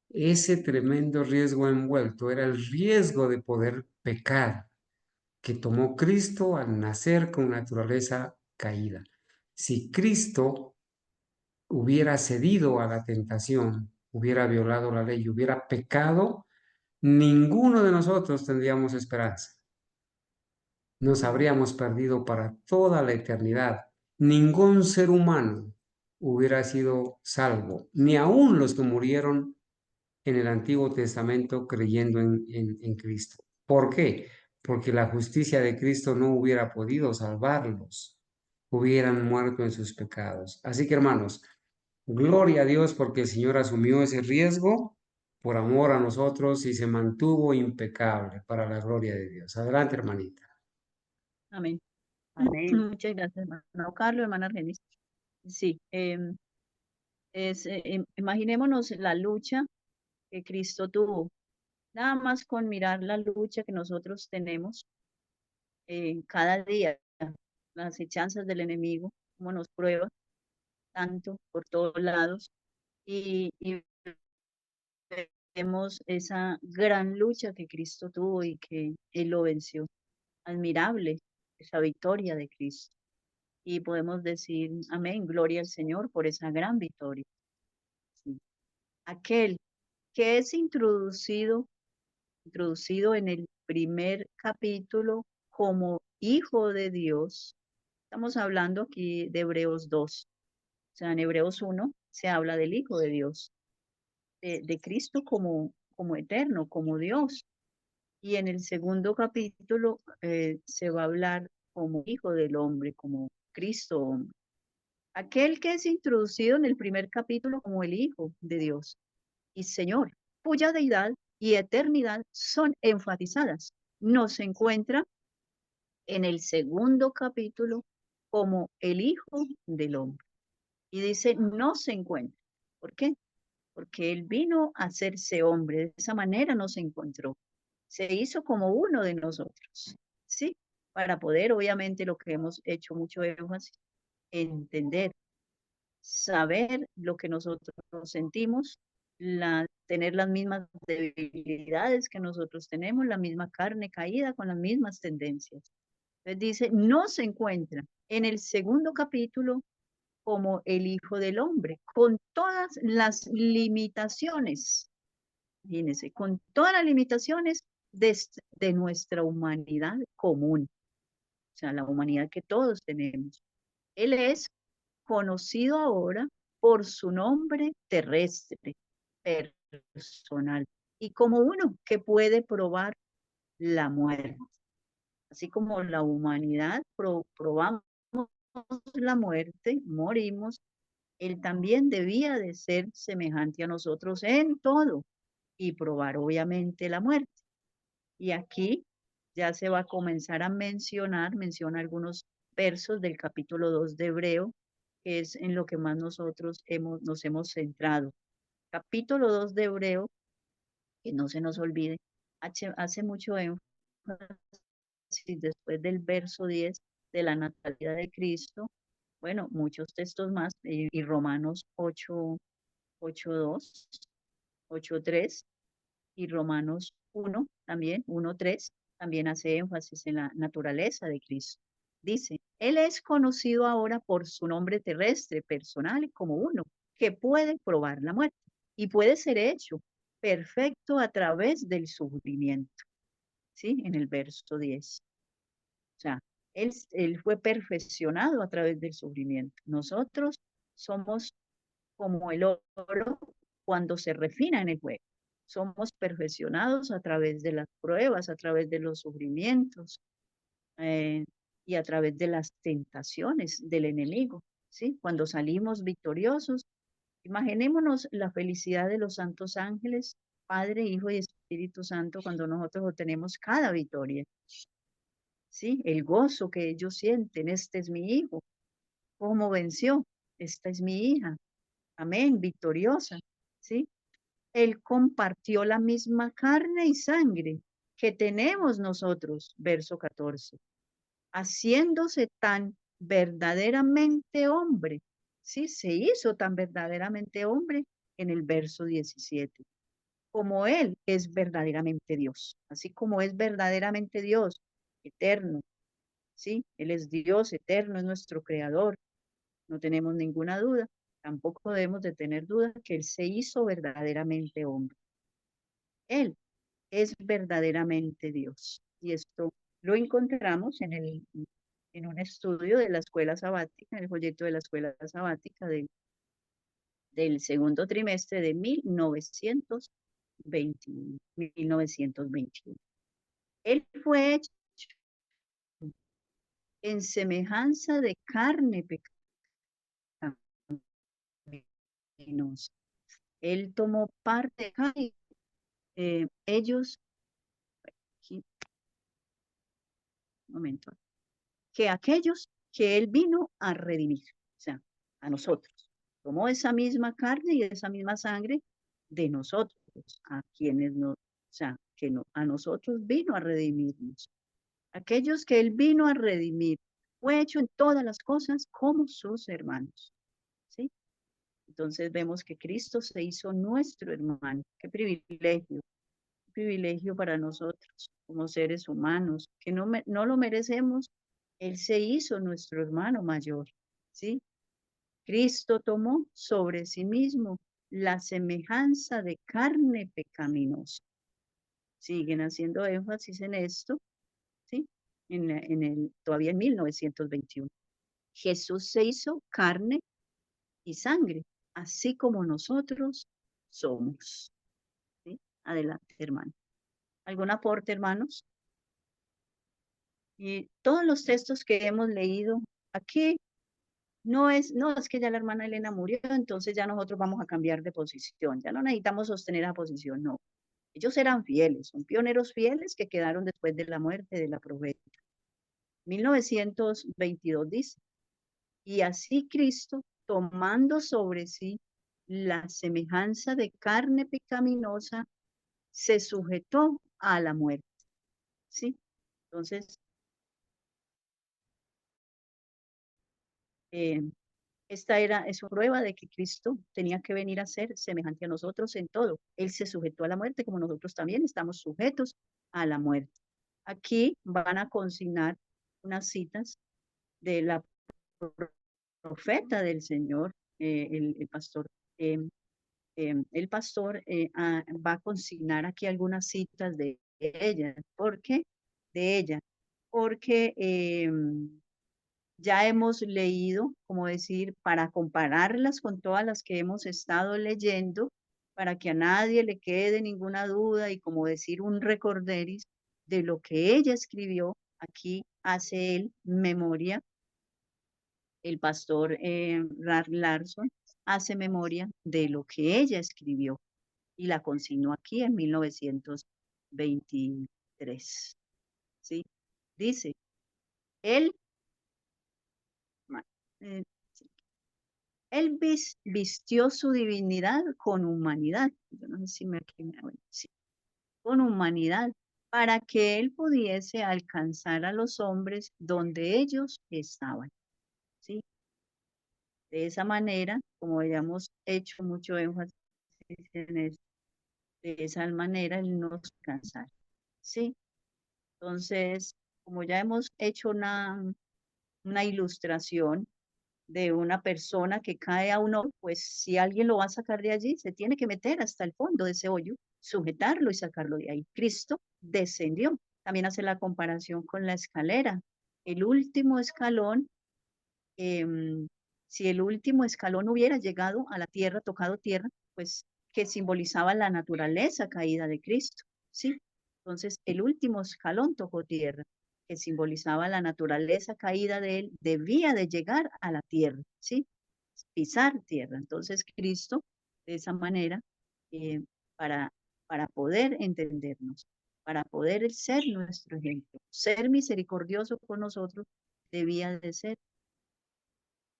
Ese tremendo riesgo envuelto era el riesgo de poder pecar que tomó Cristo al nacer con naturaleza caída. Si Cristo hubiera cedido a la tentación, hubiera violado la ley, hubiera pecado, ninguno de nosotros tendríamos esperanza. Nos habríamos perdido para toda la eternidad. Ningún ser humano hubiera sido salvo, ni aun los que murieron en el Antiguo Testamento creyendo en Cristo. ¿Por qué? Porque la justicia de Cristo no hubiera podido salvarlos, hubieran muerto en sus pecados. Así que, hermanos, gloria a Dios porque el Señor asumió ese riesgo por amor a nosotros y se mantuvo impecable para la gloria de Dios. Adelante, hermanita. Amén. Amén. Muchas gracias, hermano Carlos, hermana Argenis. Sí, imaginémonos la lucha que Cristo tuvo. Nada más con mirar la lucha que nosotros tenemos cada día, las hechanzas del enemigo, cómo nos prueba tanto por todos lados, y vemos esa gran lucha que Cristo tuvo y que Él lo venció. Admirable esa victoria de Cristo. Y podemos decir, amén, gloria al Señor por esa gran victoria. Sí. Aquel que es introducido en el primer capítulo como hijo de Dios. Estamos hablando aquí de Hebreos 2. O sea, en Hebreos 1 se habla del Hijo de Dios. de Cristo como eterno, como Dios. Y en el segundo capítulo se va a hablar como hijo del hombre, como Cristo hombre. Aquel que es introducido en el primer capítulo como el Hijo de Dios y Señor, cuya deidad y eternidad son enfatizadas. Nos encuentra en el segundo capítulo como el Hijo del Hombre. Y dice, no se encuentra. ¿Por qué? Porque Él vino a hacerse hombre. De esa manera nos encontró. Se hizo como uno de nosotros. ¿Sí? Para poder, obviamente, lo que hemos hecho mucho énfasis, entender, saber lo que nosotros sentimos, tener las mismas debilidades que nosotros tenemos, la misma carne caída con las mismas tendencias. Entonces dice, no se encuentra en el segundo capítulo como el Hijo del Hombre, con todas las limitaciones, imagínense, con todas las limitaciones de nuestra humanidad común, o sea, la humanidad que todos tenemos. Él es conocido ahora por su nombre terrestre, personal, y como uno que puede probar la muerte. Así como la humanidad probamos la muerte, morimos, Él también debía de ser semejante a nosotros en todo y probar obviamente la muerte. Y aquí ya se va a comenzar a menciona algunos versos del capítulo 2 de Hebreo, que es en lo que más nosotros nos hemos centrado. Capítulo 2 de Hebreo, que no se nos olvide, hace mucho énfasis después del verso 10 de la natalidad de Cristo, bueno, muchos textos más, y Romanos 8, 8.2, 8.3 y Romanos 1 también, 1.3, también hace énfasis en la naturaleza de Cristo. Dice, Él es conocido ahora por su nombre terrestre, personal, como uno, que puede probar la muerte y puede ser hecho perfecto a través del sufrimiento. ¿Sí? En el verso 10. O sea, él fue perfeccionado a través del sufrimiento. Nosotros somos como el oro cuando se refina en el fuego. Somos perfeccionados a través de las pruebas, a través de los sufrimientos y a través de las tentaciones del enemigo. ¿Sí? Cuando salimos victoriosos, imaginémonos la felicidad de los santos ángeles, Padre, Hijo y Espíritu Santo, cuando nosotros obtenemos cada victoria. ¿Sí? El gozo que ellos sienten, este es mi hijo. ¿Cómo venció? Esta es mi hija. Amén, victoriosa. ¿Sí? Él compartió la misma carne y sangre que tenemos nosotros, verso 14, haciéndose tan verdaderamente hombre. Sí, se hizo tan verdaderamente hombre en el verso 17. Como Él es verdaderamente Dios, así como es verdaderamente Dios, eterno, ¿sí? Él es Dios eterno, es nuestro creador, no tenemos ninguna duda, tampoco debemos de tener duda que Él se hizo verdaderamente hombre. Él es verdaderamente Dios. Y esto lo encontramos en un estudio de la escuela sabática, en el folleto de la escuela sabática del segundo trimestre de 1921. Él fue hecho en semejanza de carne pecaminosa. Él tomó parte de carne. Ellos, aquí, un momento, que aquellos que Él vino a redimir, o sea, a nosotros. Tomó esa misma carne y esa misma sangre de nosotros, a quienes no, o sea, que no, a nosotros vino a redimirnos. Aquellos que Él vino a redimir, fue hecho en todas las cosas como sus hermanos. ¿Sí? Entonces vemos que Cristo se hizo nuestro hermano. Qué privilegio para nosotros como seres humanos, que no lo merecemos. Él se hizo nuestro hermano mayor, ¿sí? Cristo tomó sobre sí mismo la semejanza de carne pecaminosa. Siguen haciendo énfasis en esto, ¿sí? Todavía en 1921. Jesús se hizo carne y sangre, así como nosotros somos. ¿Sí? Adelante, hermano. ¿Algún aporte, hermanos? Y todos los textos que hemos leído aquí, no es que ya la hermana Elena murió, entonces ya nosotros vamos a cambiar de posición, ya no necesitamos sostener la posición, no. Ellos eran fieles, son pioneros fieles que quedaron después de la muerte de la profeta. 1922 dice, y así Cristo, tomando sobre sí la semejanza de carne pecaminosa, se sujetó a la muerte. ¿Sí? Entonces, esta es una prueba de que Cristo tenía que venir a ser semejante a nosotros en todo. Él se sujetó a la muerte, como nosotros también estamos sujetos a la muerte. Aquí van a consignar unas citas de la profeta del Señor, el pastor. El pastor va a consignar aquí algunas citas de ella. ¿Por qué? De ella. Porque ya hemos leído, como decir, para compararlas con todas las que hemos estado leyendo, para que a nadie le quede ninguna duda y como decir un recorderis de lo que ella escribió. Aquí hace él memoria, el pastor Larson hace memoria de lo que ella escribió y la consignó aquí en 1923. ¿Sí? Dice, él, eh, él vistió su divinidad con humanidad. Yo no sé si bueno, sí, con humanidad, para que él pudiese alcanzar a los hombres donde ellos estaban. ¿Sí? De esa manera, como hayamos hecho mucho énfasis en eso, de esa manera él nos alcanzará. ¿Sí? Entonces, como ya hemos hecho una ilustración de una persona que cae a un hoyo, pues si alguien lo va a sacar de allí, se tiene que meter hasta el fondo de ese hoyo, sujetarlo y sacarlo de ahí. Cristo descendió. También hace la comparación con la escalera. El último escalón, si el último escalón hubiera llegado a la tierra, tocado tierra, pues que simbolizaba la naturaleza caída de Cristo, ¿sí? Entonces, el último escalón tocó tierra, que simbolizaba la naturaleza caída de él, debía de llegar a la tierra, ¿sí? Pisar tierra. Entonces, Cristo, de esa manera, eh, para, para poder entendernos, para poder ser nuestro ejemplo, ser misericordioso con nosotros, debía de ser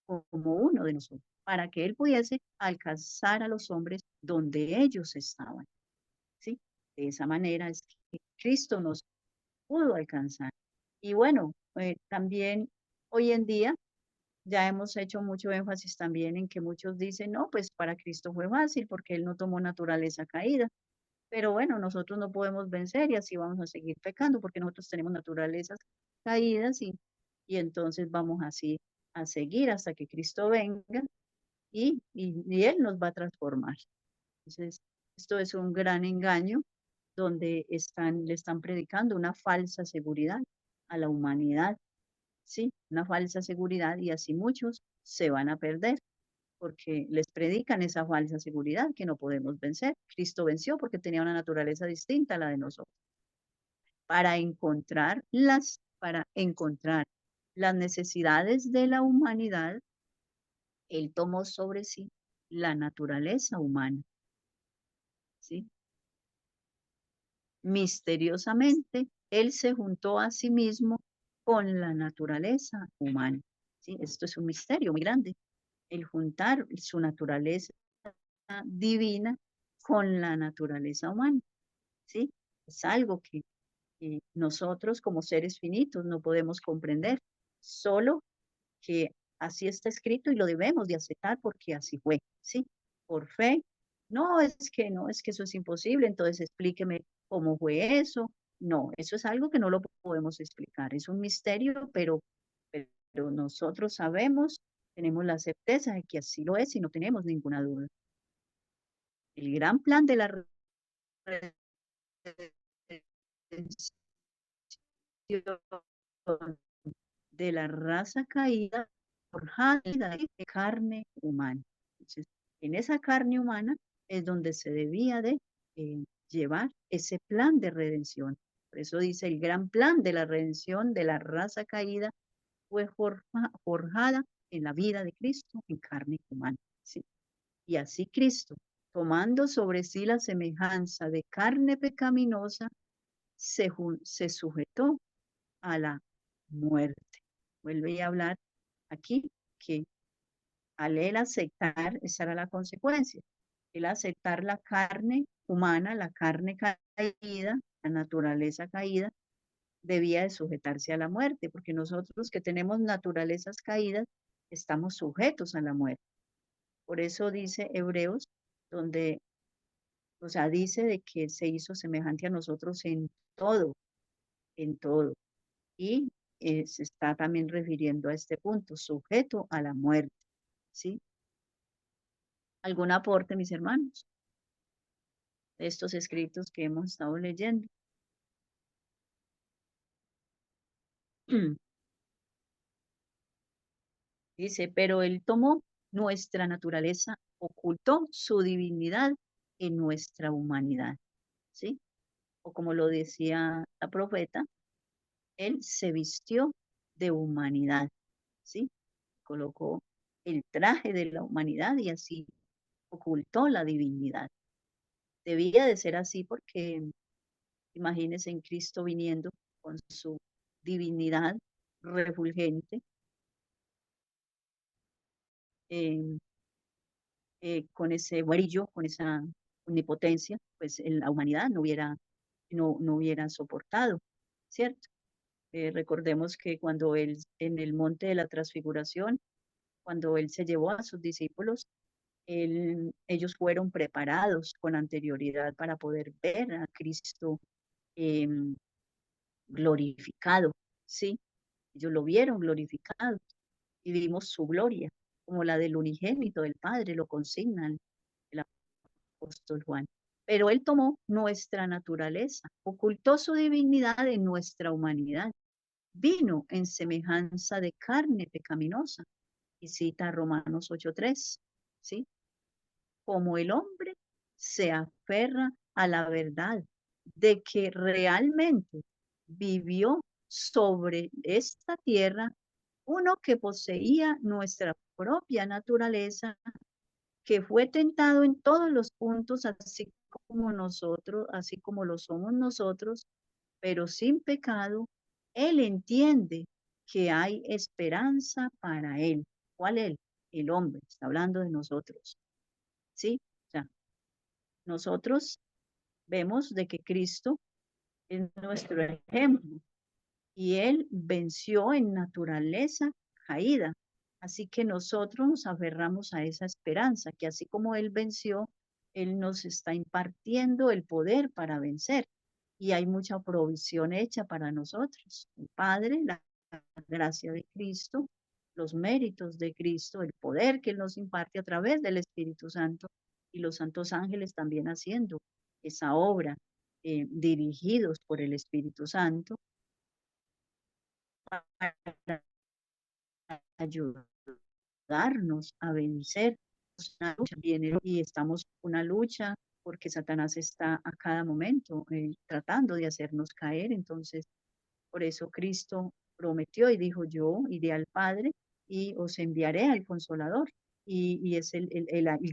como uno de nosotros, para que él pudiese alcanzar a los hombres donde ellos estaban. ¿Sí? De esa manera es que Cristo nos pudo alcanzar. Y bueno, también hoy en día ya hemos hecho mucho énfasis también en que muchos dicen, no, pues para Cristo fue fácil porque él no tomó naturaleza caída. Pero bueno, nosotros no podemos vencer y así vamos a seguir pecando porque nosotros tenemos naturalezas caídas y entonces vamos así a seguir hasta que Cristo venga y Él nos va a transformar. Entonces, esto es un gran engaño donde le están predicando una falsa seguridad a la humanidad, ¿sí? Una falsa seguridad y así muchos se van a perder porque les predican esa falsa seguridad que no podemos vencer. Cristo venció porque tenía una naturaleza distinta a la de nosotros. Para encontrar las necesidades de la humanidad, Él tomó sobre sí la naturaleza humana, ¿sí? Misteriosamente, Él se juntó a sí mismo con la naturaleza humana, ¿sí? Esto es un misterio muy grande, el juntar su naturaleza divina con la naturaleza humana, ¿sí? Es algo que nosotros como seres finitos no podemos comprender, solo que así está escrito y lo debemos de aceptar porque así fue, ¿sí? Por fe. No, es que eso es imposible, entonces explíqueme cómo fue eso. No, eso es algo que no lo podemos explicar, es un misterio, pero nosotros sabemos, tenemos la certeza de que así lo es y no tenemos ninguna duda. El gran plan de la redención de la raza caída, forjada de carne humana. Entonces, en esa carne humana es donde se debía de llevar ese plan de redención. Por eso dice, el gran plan de la redención de la raza caída fue forjada en la vida de Cristo en carne humana. ¿Sí? Y así Cristo, tomando sobre sí la semejanza de carne pecaminosa, se sujetó a la muerte. Vuelve a hablar aquí que al él aceptar, esa era la consecuencia, el aceptar la carne humana, la carne caída, la naturaleza caída, debía de sujetarse a la muerte, porque nosotros que tenemos naturalezas caídas, estamos sujetos a la muerte. Por eso dice Hebreos, donde, o sea, dice de que se hizo semejante a nosotros en todo, en todo. Y se está también refiriendo a este punto, sujeto a la muerte, ¿sí? ¿Algún aporte, mis hermanos, de estos escritos que hemos estado leyendo? Dice, pero él tomó nuestra naturaleza, ocultó su divinidad en nuestra humanidad, ¿sí? O como lo decía la profeta, él se vistió de humanidad, ¿sí? Colocó el traje de la humanidad y así ocultó la divinidad. Debía de ser así porque imagínense en Cristo viniendo con su divinidad refulgente, eh, con ese brillo, con esa omnipotencia, pues en la humanidad no hubiera soportado, ¿cierto? Recordemos que cuando él, en el monte de la transfiguración, cuando él se llevó a sus discípulos, ellos fueron preparados con anterioridad para poder ver a Cristo eh, glorificado, ¿sí? Ellos lo vieron glorificado y vimos su gloria, como la del unigénito del Padre, lo consigna el apóstol Juan. Pero él tomó nuestra naturaleza, ocultó su divinidad en nuestra humanidad, vino en semejanza de carne pecaminosa, y cita Romanos 8:3, ¿sí? Como el hombre se aferra a la verdad de que realmente vivió sobre esta tierra uno que poseía nuestra propia naturaleza, que fue tentado en todos los puntos, así como nosotros, así como lo somos nosotros, pero sin pecado, él entiende que hay esperanza para él. ¿Cuál él? El hombre, está hablando de nosotros, ¿sí? O sea, nosotros vemos de que Cristo es nuestro ejemplo y él venció en naturaleza caída. Así que nosotros nos aferramos a esa esperanza, que así como él venció, él nos está impartiendo el poder para vencer. Y hay mucha provisión hecha para nosotros. El Padre, la gracia de Cristo, los méritos de Cristo, el poder que él nos imparte a través del Espíritu Santo y los santos ángeles también haciendo esa obra, dirigidos por el Espíritu Santo para ayudarnos a vencer una lucha. Y estamos en una lucha porque Satanás está a cada momento tratando de hacernos caer. Entonces, por eso Cristo prometió y dijo, yo iré al Padre y os enviaré al Consolador. Y es el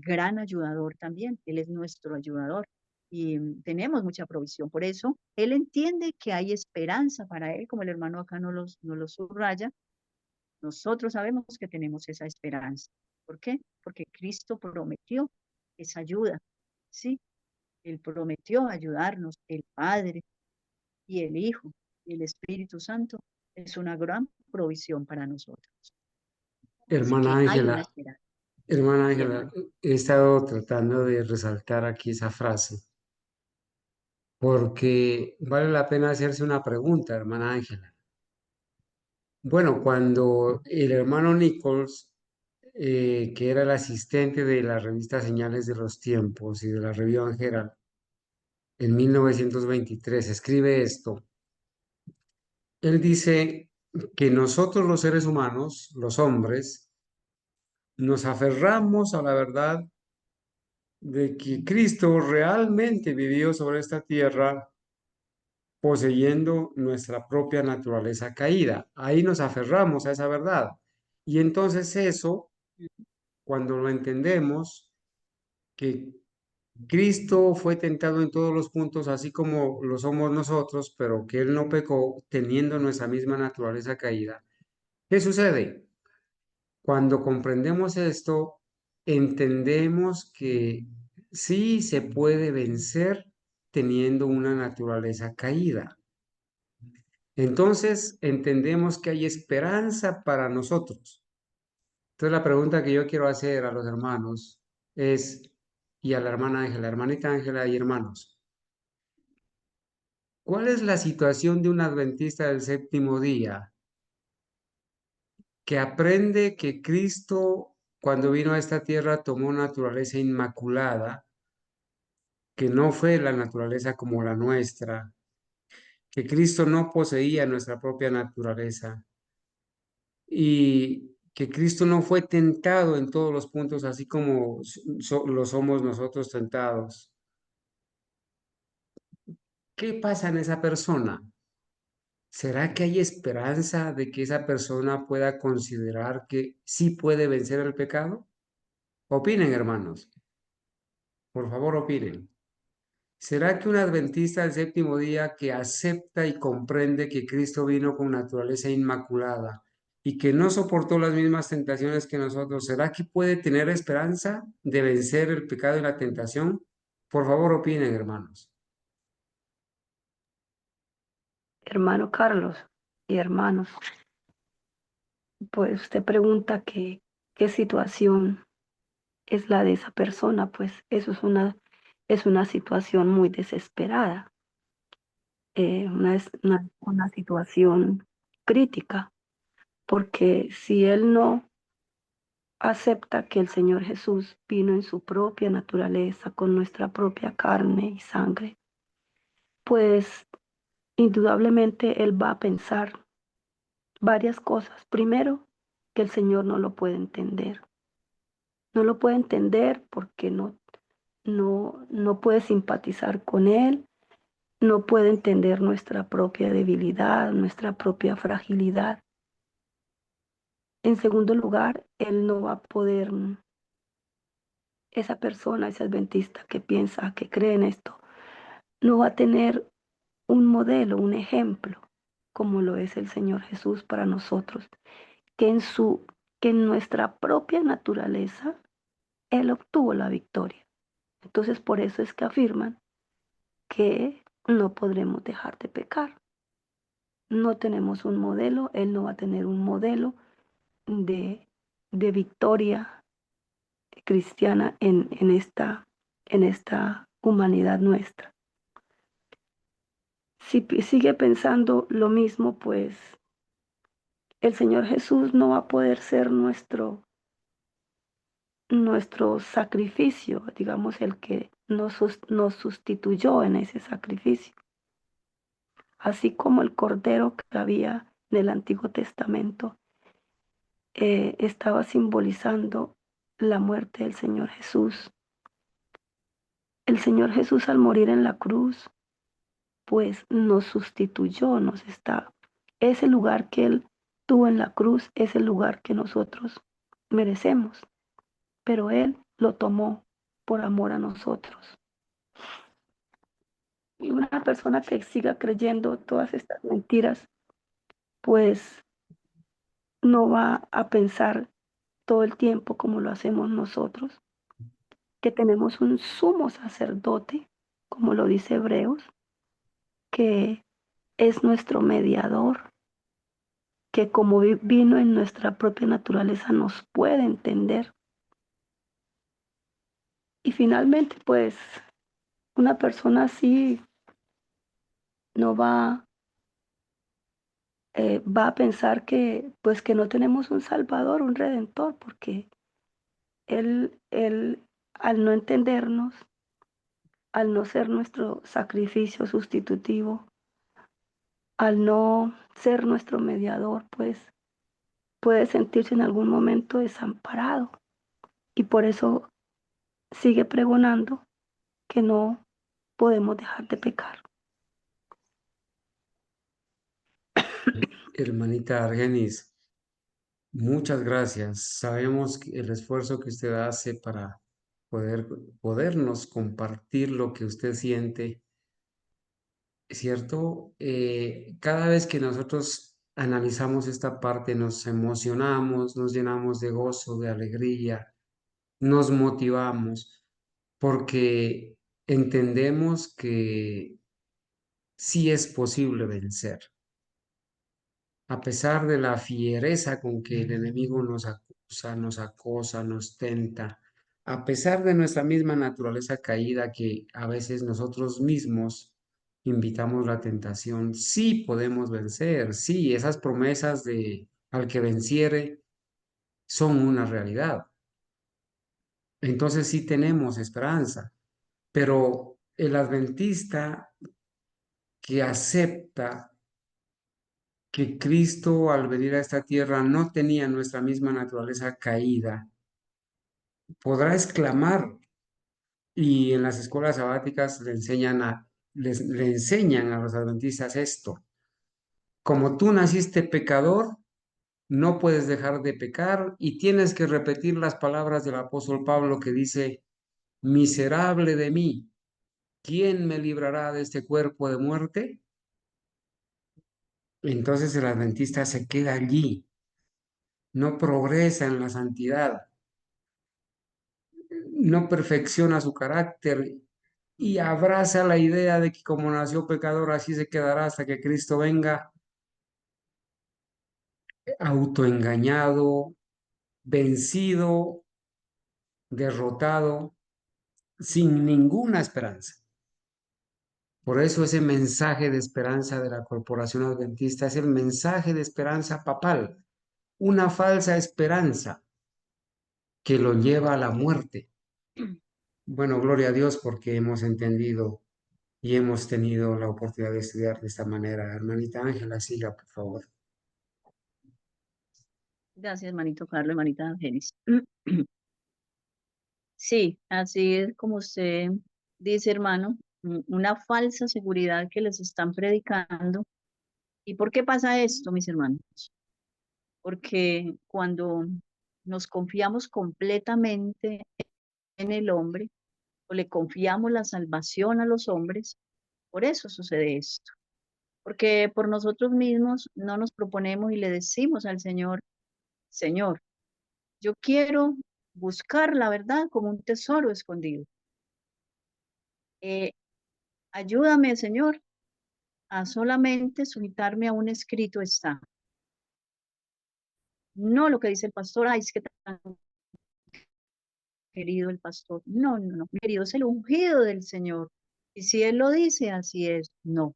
gran ayudador también. Él es nuestro ayudador. Y tenemos mucha provisión. Por eso, Él entiende que hay esperanza para Él, como el hermano acá nos lo subraya. Nosotros sabemos que tenemos esa esperanza. ¿Por qué? Porque Cristo prometió esa ayuda, ¿sí? Él prometió ayudarnos, el Padre y el Hijo y el Espíritu Santo. Es una gran provisión para nosotros. Así Hermana que hay una Ángela, esperanza. hermana Sí, Ángela, hermano. he estado tratando de resaltar aquí esa frase, porque vale la pena hacerse una pregunta, hermana Ángela. Bueno, cuando el hermano Nichols, que era el asistente de la revista Señales de los Tiempos y de la Revista Herald, en 1923 escribe esto. Él dice que nosotros los seres humanos, los hombres, nos aferramos a la verdad de que Cristo realmente vivió sobre esta tierra poseyendo nuestra propia naturaleza caída. Ahí nos aferramos a esa verdad. Y entonces eso, cuando lo entendemos, que Cristo fue tentado en todos los puntos, así como lo somos nosotros, pero que Él no pecó teniendo nuestra misma naturaleza caída. ¿Qué sucede? Cuando comprendemos esto, entendemos que sí se puede vencer teniendo una naturaleza caída. Entonces entendemos que hay esperanza para nosotros. Entonces la pregunta que yo quiero hacer a los hermanos es, y a la hermana Ángela, hermanita Ángela y hermanos, ¿cuál es la situación de un adventista del séptimo día que aprende que Cristo, cuando vino a esta tierra, tomó naturaleza inmaculada, que no fue la naturaleza como la nuestra, que Cristo no poseía nuestra propia naturaleza y que Cristo no fue tentado en todos los puntos, así como lo somos nosotros tentados? ¿Qué pasa en esa persona? ¿Será que hay esperanza de que esa persona pueda considerar que sí puede vencer el pecado? Opinen, hermanos. Por favor, opinen. ¿Será que un adventista del séptimo día que acepta y comprende que Cristo vino con naturaleza inmaculada y que no soportó las mismas tentaciones que nosotros, ¿será que puede tener esperanza de vencer el pecado y la tentación? Por favor, opinen, hermanos. Hermano Carlos y hermanos, pues usted pregunta qué situación es la de esa persona, pues eso es una situación muy desesperada, una situación crítica, porque si él no acepta que el Señor Jesús vino en su propia naturaleza, con nuestra propia carne y sangre, pues indudablemente él va a pensar varias cosas. Primero, que el Señor no lo puede entender. No lo puede entender porque no puede simpatizar con él, no puede entender nuestra propia debilidad, nuestra propia fragilidad. En segundo lugar, él no va a poder, esa persona, ese adventista que piensa, que cree en esto, no va a tener un modelo, un ejemplo, como lo es el Señor Jesús para nosotros, que que en nuestra propia naturaleza, Él obtuvo la victoria. Entonces, por eso es que afirman que no podremos dejar de pecar. No tenemos un modelo, Él no va a tener un modelo de victoria cristiana en esta humanidad nuestra. Si sigue pensando lo mismo, pues el Señor Jesús no va a poder ser nuestro sacrificio, digamos, el que nos sustituyó en ese sacrificio. Así como el cordero que había en el Antiguo Testamento estaba simbolizando la muerte del Señor Jesús. El Señor Jesús al morir en la cruz, pues nos sustituyó, ese lugar que Él tuvo en la cruz es el lugar que nosotros merecemos, pero Él lo tomó por amor a nosotros. Y una persona que siga creyendo todas estas mentiras, pues no va a pensar todo el tiempo como lo hacemos nosotros, que tenemos un sumo sacerdote, como lo dice Hebreos, que es nuestro mediador, que como vino en nuestra propia naturaleza nos puede entender. Y finalmente, pues una persona así no va a pensar que pues que no tenemos un Salvador, un Redentor, porque él al no entendernos, al no ser nuestro sacrificio sustitutivo, al no ser nuestro mediador, pues puede sentirse en algún momento desamparado. Y por eso sigue pregonando que no podemos dejar de pecar. Hermanita Argenis, muchas gracias. Sabemos el esfuerzo que usted hace para podernos compartir lo que usted siente, ¿cierto? Cada vez que nosotros analizamos esta parte, nos emocionamos, nos llenamos de gozo, de alegría, nos motivamos, porque entendemos que sí es posible vencer. A pesar de la fiereza con que el enemigo nos acusa, nos acosa, nos tenta, a pesar de nuestra misma naturaleza caída que a veces nosotros mismos invitamos la tentación, sí podemos vencer, sí, esas promesas de al que venciere son una realidad. Entonces sí tenemos esperanza, pero el adventista que acepta que Cristo al venir a esta tierra no tenía nuestra misma naturaleza caída, podrá exclamar, y en las escuelas sabáticas le enseñan a los adventistas esto: como tú naciste pecador, no puedes dejar de pecar y tienes que repetir las palabras del apóstol Pablo que dice: miserable de mí, ¿quién me librará de este cuerpo de muerte? Entonces el adventista se queda allí, no progresa en la santidad, no perfecciona su carácter y abraza la idea de que como nació pecador, así se quedará hasta que Cristo venga, autoengañado, vencido, derrotado, sin ninguna esperanza. Por eso ese mensaje de esperanza de la Corporación Adventista es el mensaje de esperanza papal, una falsa esperanza que lo lleva a la muerte. Bueno, gloria a Dios porque hemos entendido y hemos tenido la oportunidad de estudiar de esta manera. Hermanita Ángela, siga, por favor. Gracias, hermanito Carlos, hermanita Génesis. Sí, así es como usted dice, hermano, una falsa seguridad que les están predicando. ¿Y por qué pasa esto, mis hermanos? Porque cuando nos confiamos completamente en el hombre o le confiamos la salvación a los hombres, por eso sucede esto. Porque por nosotros mismos no nos proponemos y le decimos al Señor: Señor, yo quiero buscar la verdad como un tesoro escondido. Eh, Ayúdame, Señor, a solamente sujetarme a un escrito está. No lo que dice el pastor: ay, es que tan querido el pastor. No, no, no. Mi querido es el ungido del Señor. Y si Él lo dice, así es. No.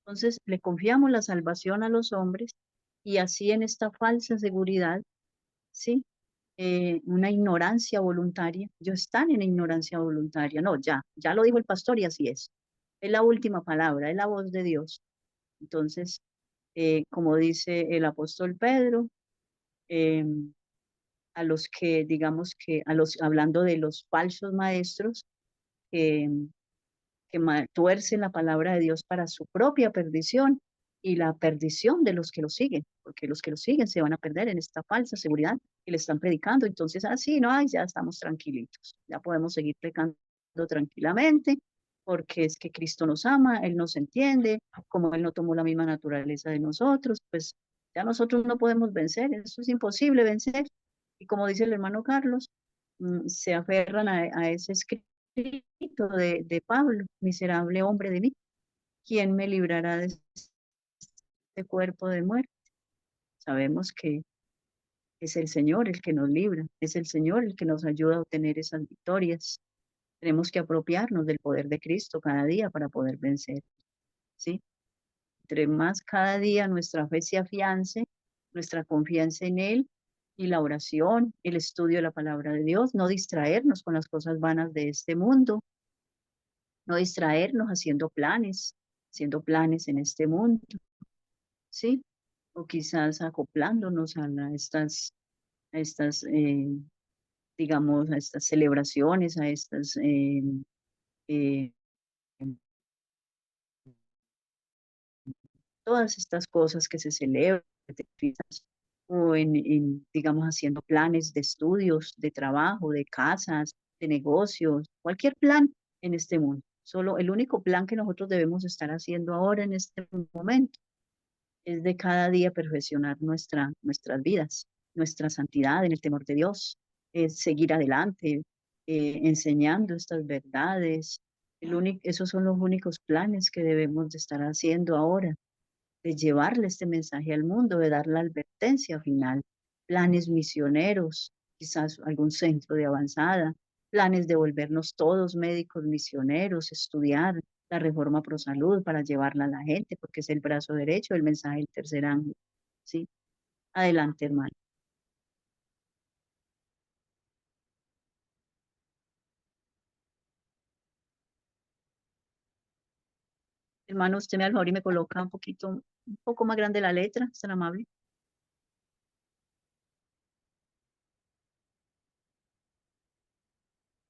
Entonces le confiamos la salvación a los hombres y así en esta falsa seguridad, ¿sí? Una ignorancia voluntaria. Ellos están en ignorancia voluntaria. No, ya lo dijo el pastor y así es. Es la última palabra, es la voz de Dios. Entonces, como dice el apóstol Pedro, eh, a los que, digamos que, hablando de los falsos maestros, eh, que tuercen la palabra de Dios para su propia perdición y la perdición de los que lo siguen, porque los que lo siguen se van a perder en esta falsa seguridad que le están predicando. Entonces, así, no, ay, ya estamos tranquilitos, ya podemos seguir pecando tranquilamente, porque es que Cristo nos ama, Él nos entiende, como Él no tomó la misma naturaleza de nosotros, pues ya nosotros no podemos vencer, eso es imposible vencer. Y como dice el hermano Carlos, se aferran a ese escrito de Pablo: miserable hombre de mí, ¿quién me librará de este cuerpo de muerte? Sabemos que es el Señor el que nos libra, es el Señor el que nos ayuda a obtener esas victorias. Tenemos que apropiarnos del poder de Cristo cada día para poder vencer, ¿sí? Entre más cada día nuestra fe se afiance, nuestra confianza en Él y la oración, el estudio de la palabra de Dios, no distraernos con las cosas vanas de este mundo, no distraernos haciendo planes en este mundo, ¿sí? O quizás acoplándonos a estas digamos, a estas celebraciones, a estas eh, todas estas cosas que se celebran, o digamos, haciendo planes de estudios, de trabajo, de casas, de negocios, cualquier plan en este mundo. Solo el único plan que nosotros debemos estar haciendo ahora en este momento es de cada día perfeccionar nuestras vidas, nuestra santidad en el temor de Dios, es seguir adelante, enseñando estas verdades. Esos son los únicos planes que debemos de estar haciendo ahora, de llevarle este mensaje al mundo, de dar la advertencia final, planes misioneros, quizás algún centro de avanzada, planes de volvernos todos médicos misioneros, estudiar la reforma pro salud para llevarla a la gente, porque es el brazo derecho del mensaje del tercer ángulo. ¿Sí? Adelante, hermano. Hermano, usted me al favor y me coloca un poco más grande la letra, es tan amable.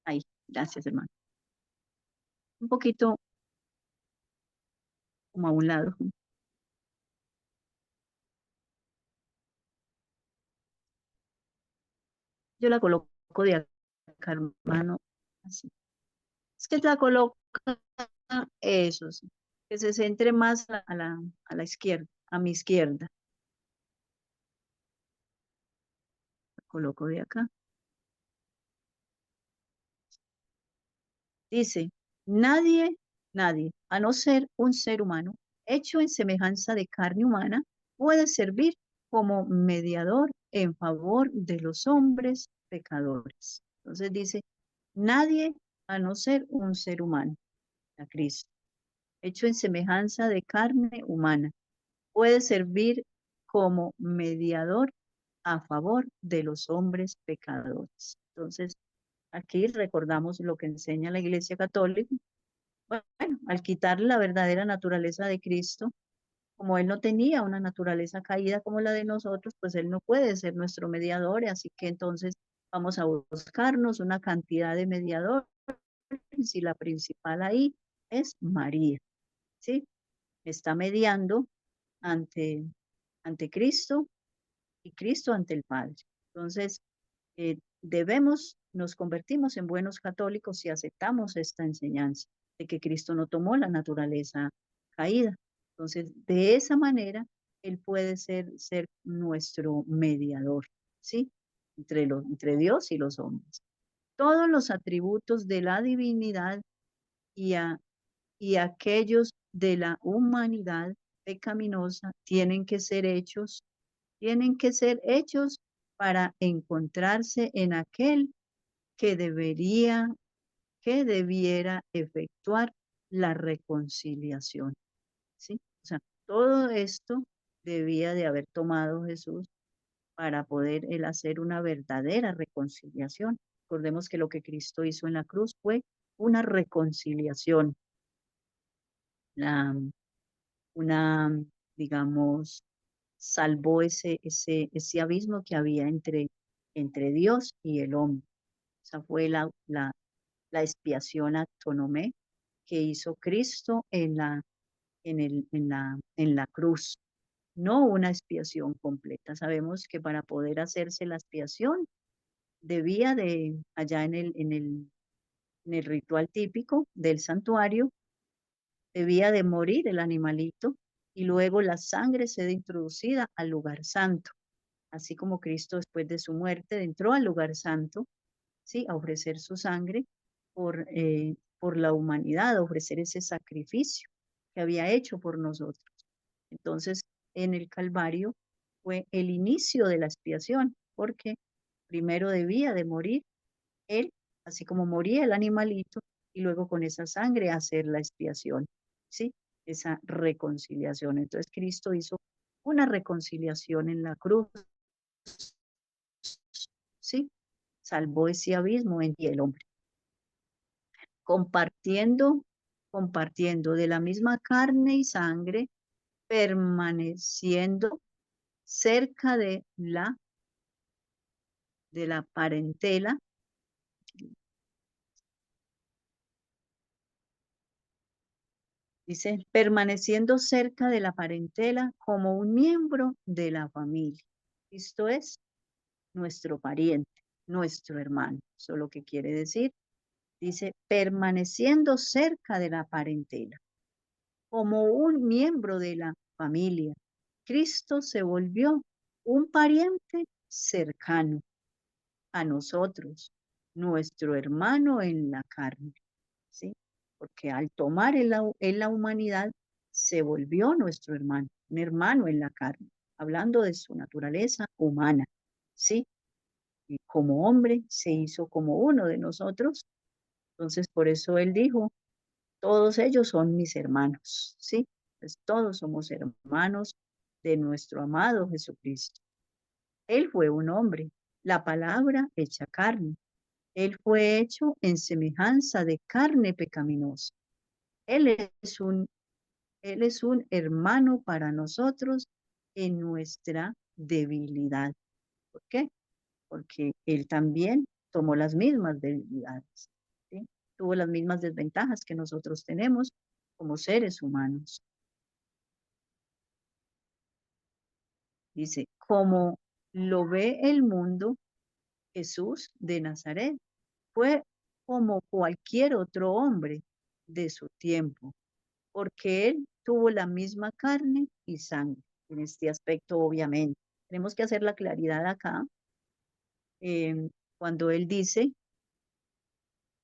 Ahí, gracias, hermano. Un poquito como a un lado. Yo la coloco de acá, hermano. Así. Es que la coloca, eso sí, que se centre más a la izquierda, a mi izquierda. La coloco de acá. Dice, nadie, a no ser un ser humano, hecho en semejanza de carne humana, puede servir como mediador en favor de los hombres pecadores. Entonces dice, nadie, a no ser un ser humano, a Cristo, hecho en semejanza de carne humana, puede servir como mediador a favor de los hombres pecadores. Entonces, aquí recordamos lo que enseña la Iglesia Católica. Bueno, al quitarle la verdadera naturaleza de Cristo, como Él no tenía una naturaleza caída como la de nosotros, pues Él no puede ser nuestro mediador, así que entonces vamos a buscarnos una cantidad de mediadores, y la principal ahí es María, ¿sí? Está mediando ante, ante Cristo y Cristo ante el Padre. Entonces, nos convertimos en buenos católicos si aceptamos esta enseñanza de que Cristo no tomó la naturaleza caída. Entonces, de esa manera, Él puede ser nuestro mediador, ¿sí? Entre Dios y los hombres. Todos los atributos de la divinidad y, y aquellos de la humanidad pecaminosa tienen que ser hechos para encontrarse en aquel que debiera efectuar la reconciliación. ¿Sí? O sea, todo esto debía de haber tomado Jesús para poder él hacer una verdadera reconciliación. Recordemos que lo que Cristo hizo en la cruz fue una reconciliación, la, una, digamos, salvó ese abismo que había entre Dios y el hombre. Esa fue la expiación autonomé que hizo Cristo en la cruz, no una expiación completa. Sabemos que para poder hacerse la expiación debía allá en el ritual típico del santuario, debía de morir el animalito y luego la sangre ser introducida al lugar santo. Así como Cristo después de su muerte entró al lugar santo, ¿sí? A ofrecer su sangre por la humanidad, a ofrecer ese sacrificio que había hecho por nosotros. Entonces, en el Calvario fue el inicio de la expiación, porque primero debía de morir él, así como moría el animalito, y luego con esa sangre hacer la expiación, ¿sí? Esa reconciliación. Entonces, Cristo hizo una reconciliación en la cruz, ¿sí? Salvó ese abismo en el hombre. Compartiendo de la misma carne y sangre, permaneciendo cerca de la parentela Dice, permaneciendo cerca de la parentela como un miembro de la familia. Esto es nuestro pariente, nuestro hermano. Eso es lo que quiere decir. Dice, permaneciendo cerca de la parentela, como un miembro de la familia. Cristo se volvió un pariente cercano a nosotros, nuestro hermano en la carne, ¿sí? Porque al tomar en la humanidad, se volvió nuestro hermano, un hermano en la carne, hablando de su naturaleza humana, ¿sí? Y como hombre se hizo como uno de nosotros. Entonces, por eso él dijo, todos ellos son mis hermanos, ¿sí? Pues todos somos hermanos de nuestro amado Jesucristo. Él fue un hombre, la palabra hecha carne. Él fue hecho en semejanza de carne pecaminosa. Él él es un hermano para nosotros en nuestra debilidad. ¿Por qué? Porque él también tomó las mismas debilidades, ¿sí? Tuvo las mismas desventajas que nosotros tenemos como seres humanos. Dice, como lo ve el mundo, Jesús de Nazaret fue como cualquier otro hombre de su tiempo, porque él tuvo la misma carne y sangre. En este aspecto, obviamente, tenemos que hacer la claridad acá, cuando él dice,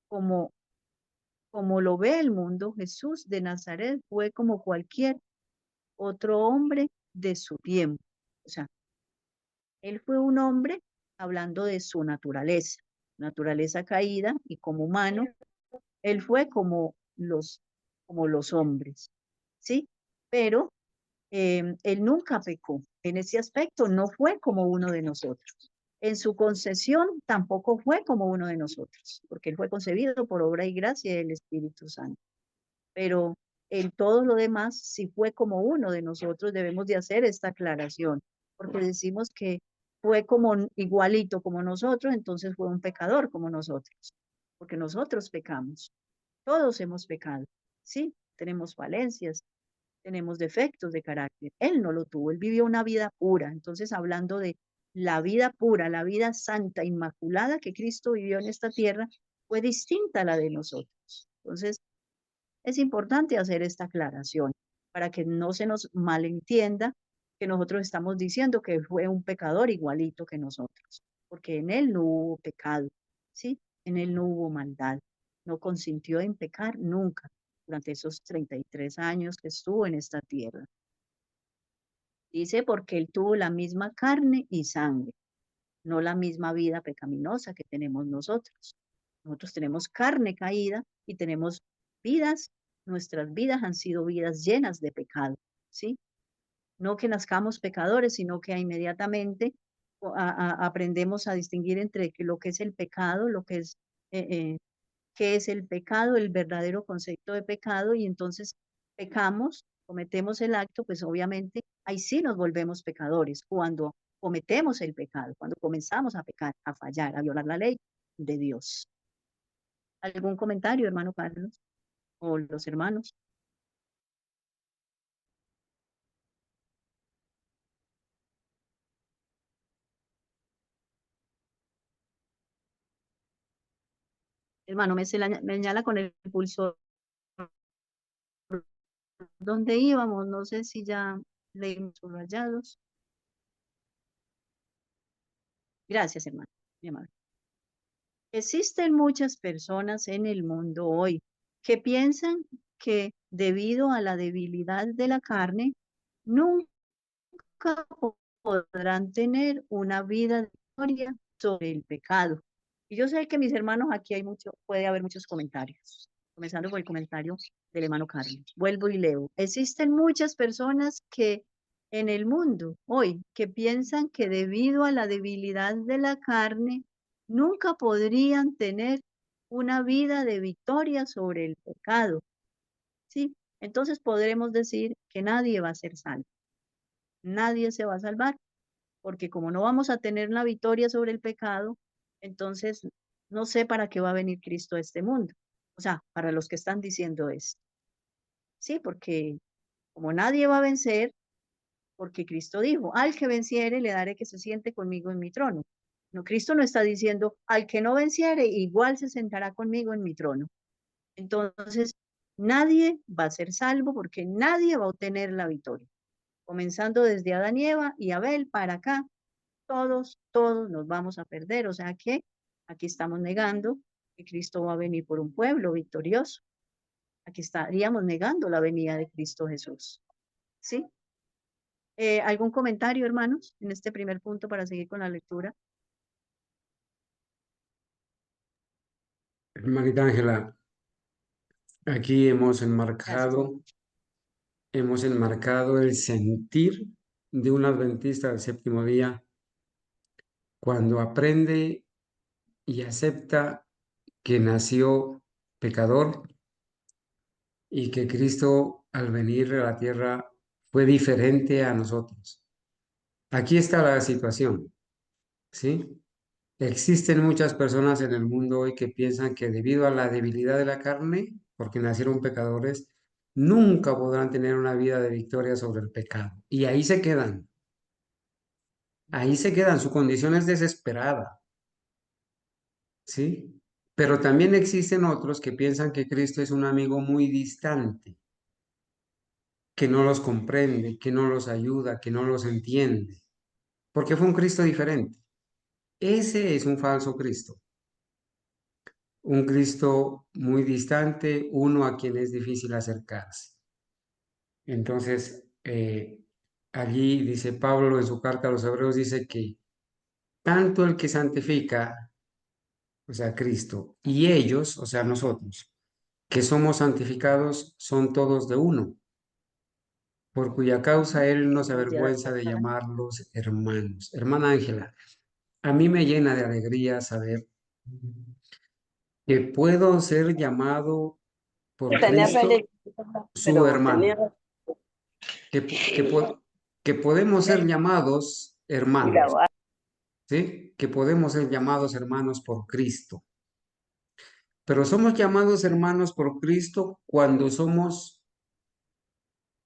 como, como lo ve el mundo, Jesús de Nazaret fue como cualquier otro hombre de su tiempo. O sea, él fue un hombre hablando de su naturaleza caída, y como humano, él fue como los hombres, ¿sí? Pero él nunca pecó. En ese aspecto no fue como uno de nosotros. En su concesión tampoco fue como uno de nosotros, porque él fue concebido por obra y gracia del Espíritu Santo. Pero en todo lo demás, si fue como uno de nosotros, debemos de hacer esta aclaración, porque decimos que fue como igualito como nosotros, entonces fue un pecador como nosotros, porque nosotros pecamos. Todos hemos pecado, ¿sí? Tenemos falencias, tenemos defectos de carácter. Él no lo tuvo, él vivió una vida pura. Entonces, hablando de la vida pura, la vida santa, inmaculada que Cristo vivió en esta tierra, fue distinta a la de nosotros. Entonces, es importante hacer esta aclaración para que no se nos malentienda que nosotros estamos diciendo que fue un pecador igualito que nosotros, porque en él no hubo pecado, ¿sí? En él no hubo maldad, no consintió en pecar nunca durante esos 33 años que estuvo en esta tierra. Dice porque él tuvo la misma carne y sangre, no la misma vida pecaminosa que tenemos nosotros. Nosotros tenemos carne caída y tenemos vidas, nuestras vidas han sido vidas llenas de pecado, ¿sí? No que nazcamos pecadores, sino que inmediatamente aprendemos a distinguir entre lo que es el pecado, lo que es, qué es el pecado, el verdadero concepto de pecado, y entonces pecamos, cometemos el acto, pues obviamente ahí sí nos volvemos pecadores, cuando cometemos el pecado, cuando comenzamos a pecar, a fallar, a violar la ley de Dios. ¿Algún comentario, hermano Carlos? ¿O los hermanos? Hermano, me señala con el pulso dónde íbamos. No sé si ya leímos subrayados. Gracias, hermano. Mi amable. Existen muchas personas en el mundo hoy que piensan que debido a la debilidad de la carne, nunca podrán tener una vida de victoria sobre el pecado. Y yo sé que mis hermanos, aquí hay puede haber muchos comentarios, comenzando por el comentario del hermano Carlos. Vuelvo y leo. Existen muchas personas que en el mundo hoy que piensan que debido a la debilidad de la carne, nunca podrían tener una vida de victoria sobre el pecado. ¿Sí? Entonces podremos decir que nadie va a ser salvo. Nadie se va a salvar, porque como no vamos a tener la victoria sobre el pecado, entonces no sé para qué va a venir Cristo a este mundo. O sea, para los que están diciendo esto. Sí, porque como nadie va a vencer, porque Cristo dijo, al que venciere le daré que se siente conmigo en mi trono. No, Cristo no está diciendo, al que no venciere, igual se sentará conmigo en mi trono. Entonces, nadie va a ser salvo porque nadie va a obtener la victoria. Comenzando desde Adán y Eva y Abel para acá, todos nos vamos a perder. O sea que aquí estamos negando que Cristo va a venir por un pueblo victorioso. Aquí estaríamos negando la venida de Cristo Jesús. ¿Sí? ¿Algún comentario, hermanos, en este primer punto para seguir con la lectura? Hermanita Ángela, aquí Gracias. hemos enmarcado el sentir de un adventista del séptimo día cuando aprende y acepta que nació pecador y que Cristo al venir a la tierra fue diferente a nosotros. Aquí está la situación, ¿sí? Existen muchas personas en el mundo hoy que piensan que debido a la debilidad de la carne, porque nacieron pecadores, nunca podrán tener una vida de victoria sobre el pecado. Y ahí se quedan, su condición es desesperada, ¿sí? Pero también existen otros que piensan que Cristo es un amigo muy distante, que no los comprende, que no los ayuda, que no los entiende, porque fue un Cristo diferente. Ese es un falso Cristo. Un Cristo muy distante, uno a quien es difícil acercarse. Entonces, allí dice Pablo en su carta a los Hebreos, dice que tanto el que santifica, o sea, Cristo, y ellos, o sea, nosotros, que somos santificados, son todos de uno, por cuya causa Él no se Hijos de avergüenza de Adán. llamarlos hermanos. Hermana Ángela, a mí me llena de alegría saber que puedo ser llamado por Tenía fe Cristo de- su pero tenía hermano, que, que podemos ser llamados hermanos, grabar. ¿sí? Que podemos ser llamados hermanos por Cristo. Pero somos llamados hermanos por Cristo cuando somos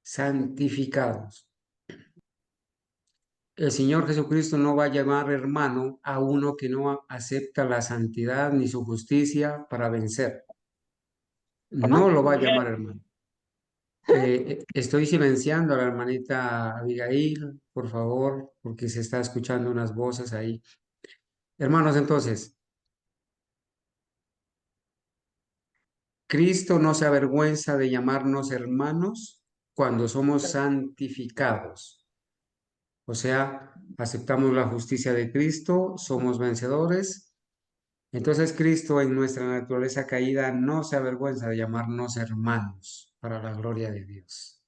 santificados. El Señor Jesucristo no va a llamar hermano a uno que no acepta la santidad ni su justicia para vencer. No lo va a llamar hermano. Estoy silenciando a la hermanita Abigail, por favor, porque se está escuchando unas voces ahí. Hermanos, entonces, Cristo no se avergüenza de llamarnos hermanos cuando somos santificados. O sea, aceptamos la justicia de Cristo, somos vencedores. Entonces Cristo en nuestra naturaleza caída no se avergüenza de llamarnos hermanos para la gloria de Dios.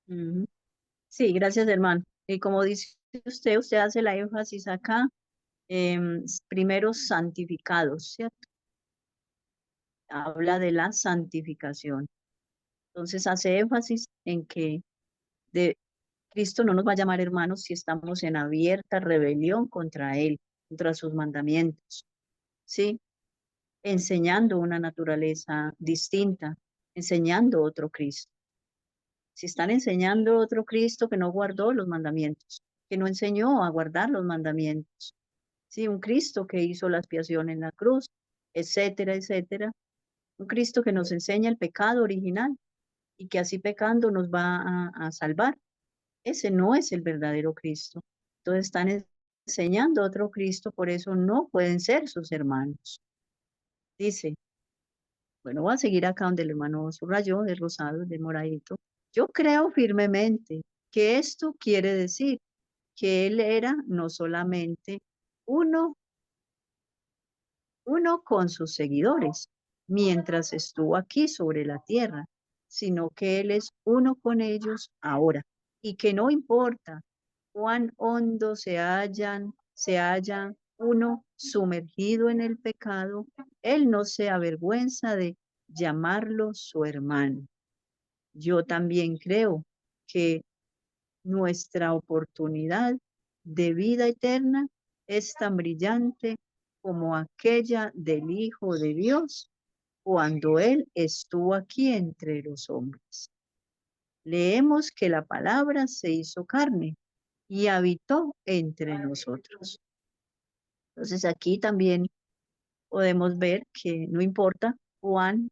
Ujú. Sí, gracias, hermano. Y como dice usted hace la énfasis acá, primero santificados, ¿cierto? Habla de la santificación. Entonces hace énfasis en que de Cristo no nos va a llamar hermanos si estamos en abierta rebelión contra Él, contra sus mandamientos, ¿sí? Enseñando una naturaleza distinta, enseñando otro Cristo. Si están enseñando otro Cristo que no guardó los mandamientos, que no enseñó a guardar los mandamientos, ¿sí? Un Cristo que hizo la expiación en la cruz, etcétera, etcétera. Un Cristo que nos enseña el pecado original y que así pecando nos va a salvar. Ese no es el verdadero Cristo. Entonces están enseñando otro Cristo, por eso no pueden ser sus hermanos. Dice, bueno, voy a seguir acá donde el hermano subrayó, de rosado, de moradito. Yo creo firmemente que esto quiere decir que él era no solamente uno, uno con sus seguidores mientras estuvo aquí sobre la tierra, sino que él es uno con ellos ahora y que no importa cuán hondo se haya uno sumergido en el pecado, él no se avergüenza de llamarlo su hermano. Yo también creo que nuestra oportunidad de vida eterna es tan brillante como aquella del Hijo de Dios cuando Él estuvo aquí entre los hombres. Leemos que la palabra se hizo carne y habitó entre nosotros. Entonces aquí también podemos ver que no importa cuán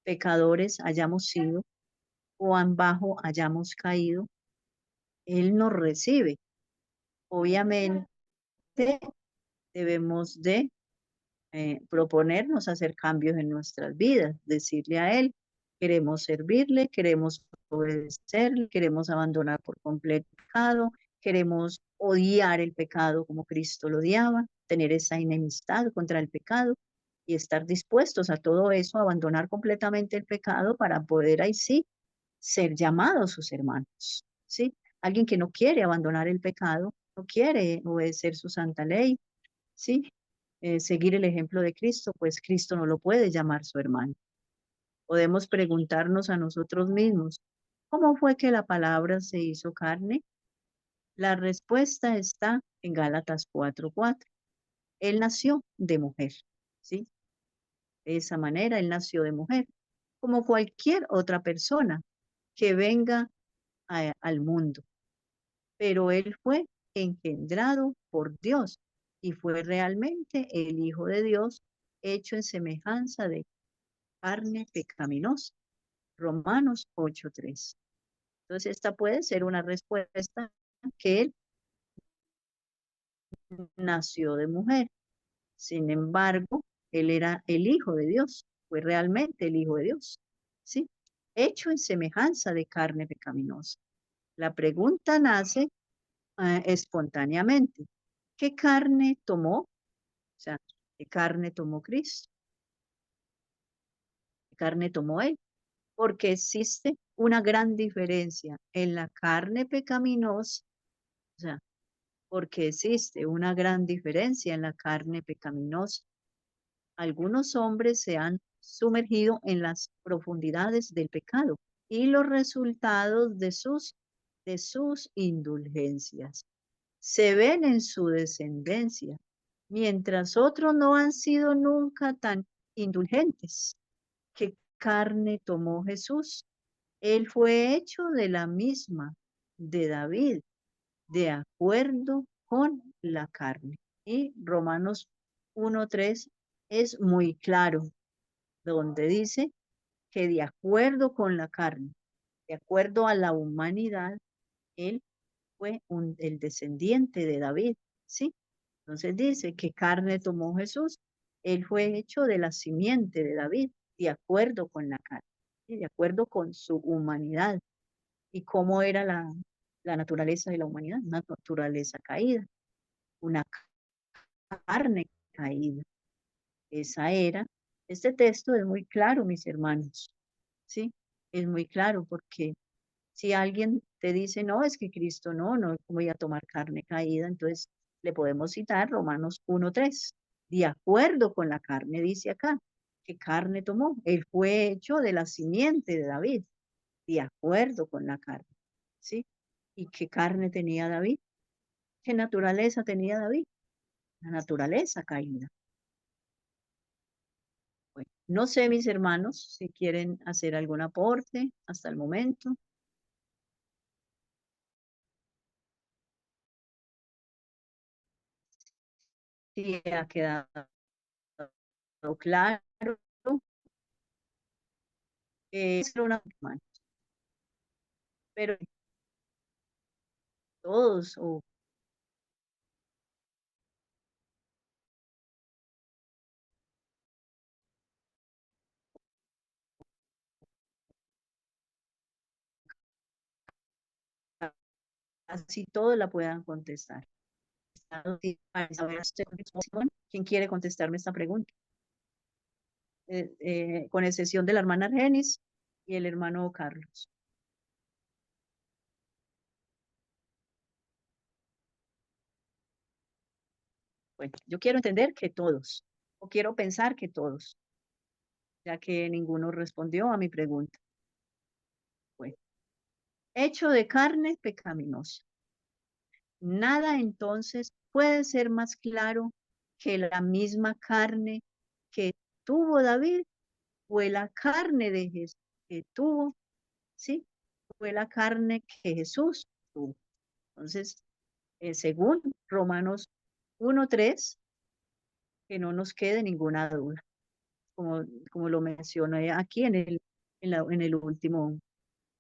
pecadores hayamos sido, cuán bajo hayamos caído, Él nos recibe. Obviamente debemos de proponernos hacer cambios en nuestras vidas, decirle a Él, queremos servirle, queremos obedecerle, queremos abandonar por completo el pecado, queremos odiar el pecado como Cristo lo odiaba, tener esa enemistad contra el pecado y estar dispuestos a todo eso, a abandonar completamente el pecado para poder ahí sí ser llamados sus hermanos, ¿sí? Alguien que no quiere abandonar el pecado, no quiere obedecer su santa ley, ¿sí? Seguir el ejemplo de Cristo, pues Cristo no lo puede llamar su hermano. Podemos preguntarnos a nosotros mismos, ¿cómo fue que la palabra se hizo carne? La respuesta está en Gálatas 4:4. Él nació de mujer, ¿sí? De esa manera, él nació de mujer, como cualquier otra persona que venga al mundo. Pero él fue engendrado por Dios y fue realmente el Hijo de Dios hecho en semejanza de carne pecaminosa. Romanos 8:3. Entonces esta puede ser una respuesta que él nació de mujer. Sin embargo, él era el Hijo de Dios, fue realmente el Hijo de Dios, ¿sí? Hecho en semejanza de carne pecaminosa. La pregunta nace espontáneamente. ¿Qué carne tomó? O sea, ¿qué carne tomó Cristo? ¿Qué carne tomó Él? Porque existe una gran diferencia en la carne pecaminosa, o sea, porque existe una gran diferencia en la carne pecaminosa. Algunos hombres se han sumergido en las profundidades del pecado y los resultados de sus indulgencias se ven en su descendencia, mientras otros no han sido nunca tan indulgentes. ¿Qué carne tomó Jesús? Él fue hecho de la misma de David, de acuerdo con la carne. Y Romanos 1:3 es muy claro, donde dice que de acuerdo con la carne, de acuerdo a la humanidad, él fue el descendiente de David, ¿sí? Entonces dice que carne tomó Jesús. Él fue hecho de la simiente de David, de acuerdo con la carne, ¿sí? De acuerdo con su humanidad. ¿Y cómo era la naturaleza de la humanidad? Una naturaleza caída, una carne caída. Esa era. Este texto es muy claro, mis hermanos, ¿sí? Es muy claro porque si alguien te dice, no, es que Cristo no voy a tomar carne caída, entonces le podemos citar Romanos 1:3. De acuerdo con la carne, dice acá, ¿qué carne tomó? Él fue hecho de la simiente de David, de acuerdo con la carne, ¿sí? ¿Y qué carne tenía David? ¿Qué naturaleza tenía David? La naturaleza caída. Bueno, no sé, mis hermanos, si quieren hacer algún aporte hasta el momento. Si ha quedado claro, es una hermana, pero todos o así todos la puedan contestar. ¿Quién quiere contestarme esta pregunta? Con excepción de la hermana Argenis y el hermano Carlos. Bueno, yo quiero entender que todos, o quiero pensar que todos, ya que ninguno respondió a mi pregunta. Bueno, hecho de carne pecaminosa. Nada entonces puede ser más claro que la misma carne que tuvo David fue la carne que tuvo, ¿sí? Fue la carne que Jesús tuvo. Entonces, según Romanos 1:3, que no nos quede ninguna duda, como lo mencioné aquí en el último,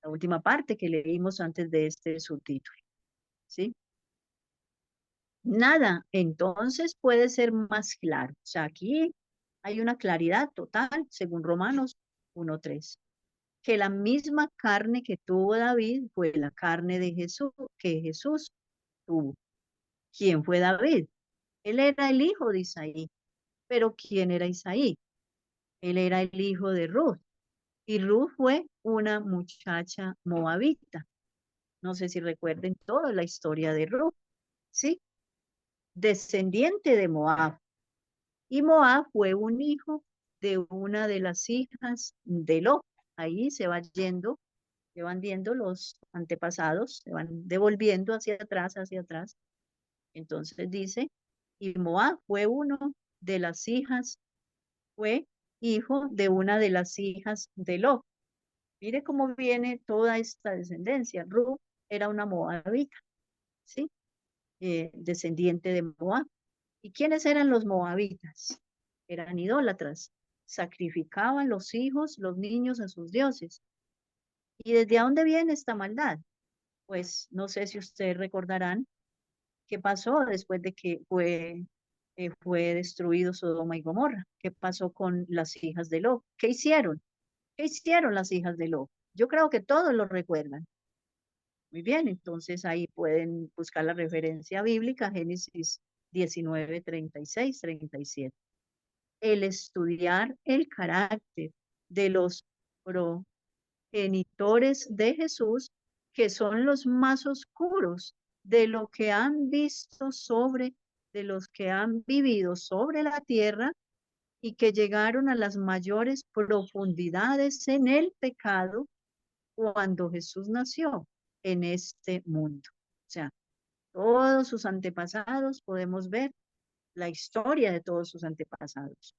la última parte que leímos antes de este subtítulo, ¿sí? Nada, entonces puede ser más claro. O sea, aquí hay una claridad total, según Romanos 1:3, que la misma carne que tuvo David fue la carne de Jesús, que Jesús tuvo. ¿Quién fue David? Él era el hijo de Isaí. Pero ¿quién era Isaí? Él era el hijo de Ruth. Y Ruth fue una muchacha moabita. No sé si recuerden toda la historia de Ruth, ¿sí? Descendiente de Moab. Y Moab fue un hijo de una de las hijas de Lot. Ahí se van viendo los antepasados, se van devolviendo hacia atrás, hacia atrás. Entonces dice, y Moab fue fue hijo de una de las hijas de Lot. Mire cómo viene toda esta descendencia. Ruth era una moabita, ¿sí? Descendiente de Moab. ¿Y quiénes eran los moabitas? Eran idólatras. Sacrificaban los hijos, los niños a sus dioses. ¿Y desde dónde viene esta maldad? Pues no sé si ustedes recordarán qué pasó después de que fue destruido Sodoma y Gomorra. ¿Qué pasó con las hijas de Lot? ¿Qué hicieron? ¿Qué hicieron las hijas de Lot? Yo creo que todos lo recuerdan. Muy bien, entonces ahí pueden buscar la referencia bíblica, Génesis 19, 36, 37. El estudiar el carácter de los progenitores de Jesús, que son los más oscuros de lo que han de los que han vivido sobre la tierra y que llegaron a las mayores profundidades en el pecado cuando Jesús nació en este mundo. O sea, todos sus antepasados, podemos ver la historia de todos sus antepasados.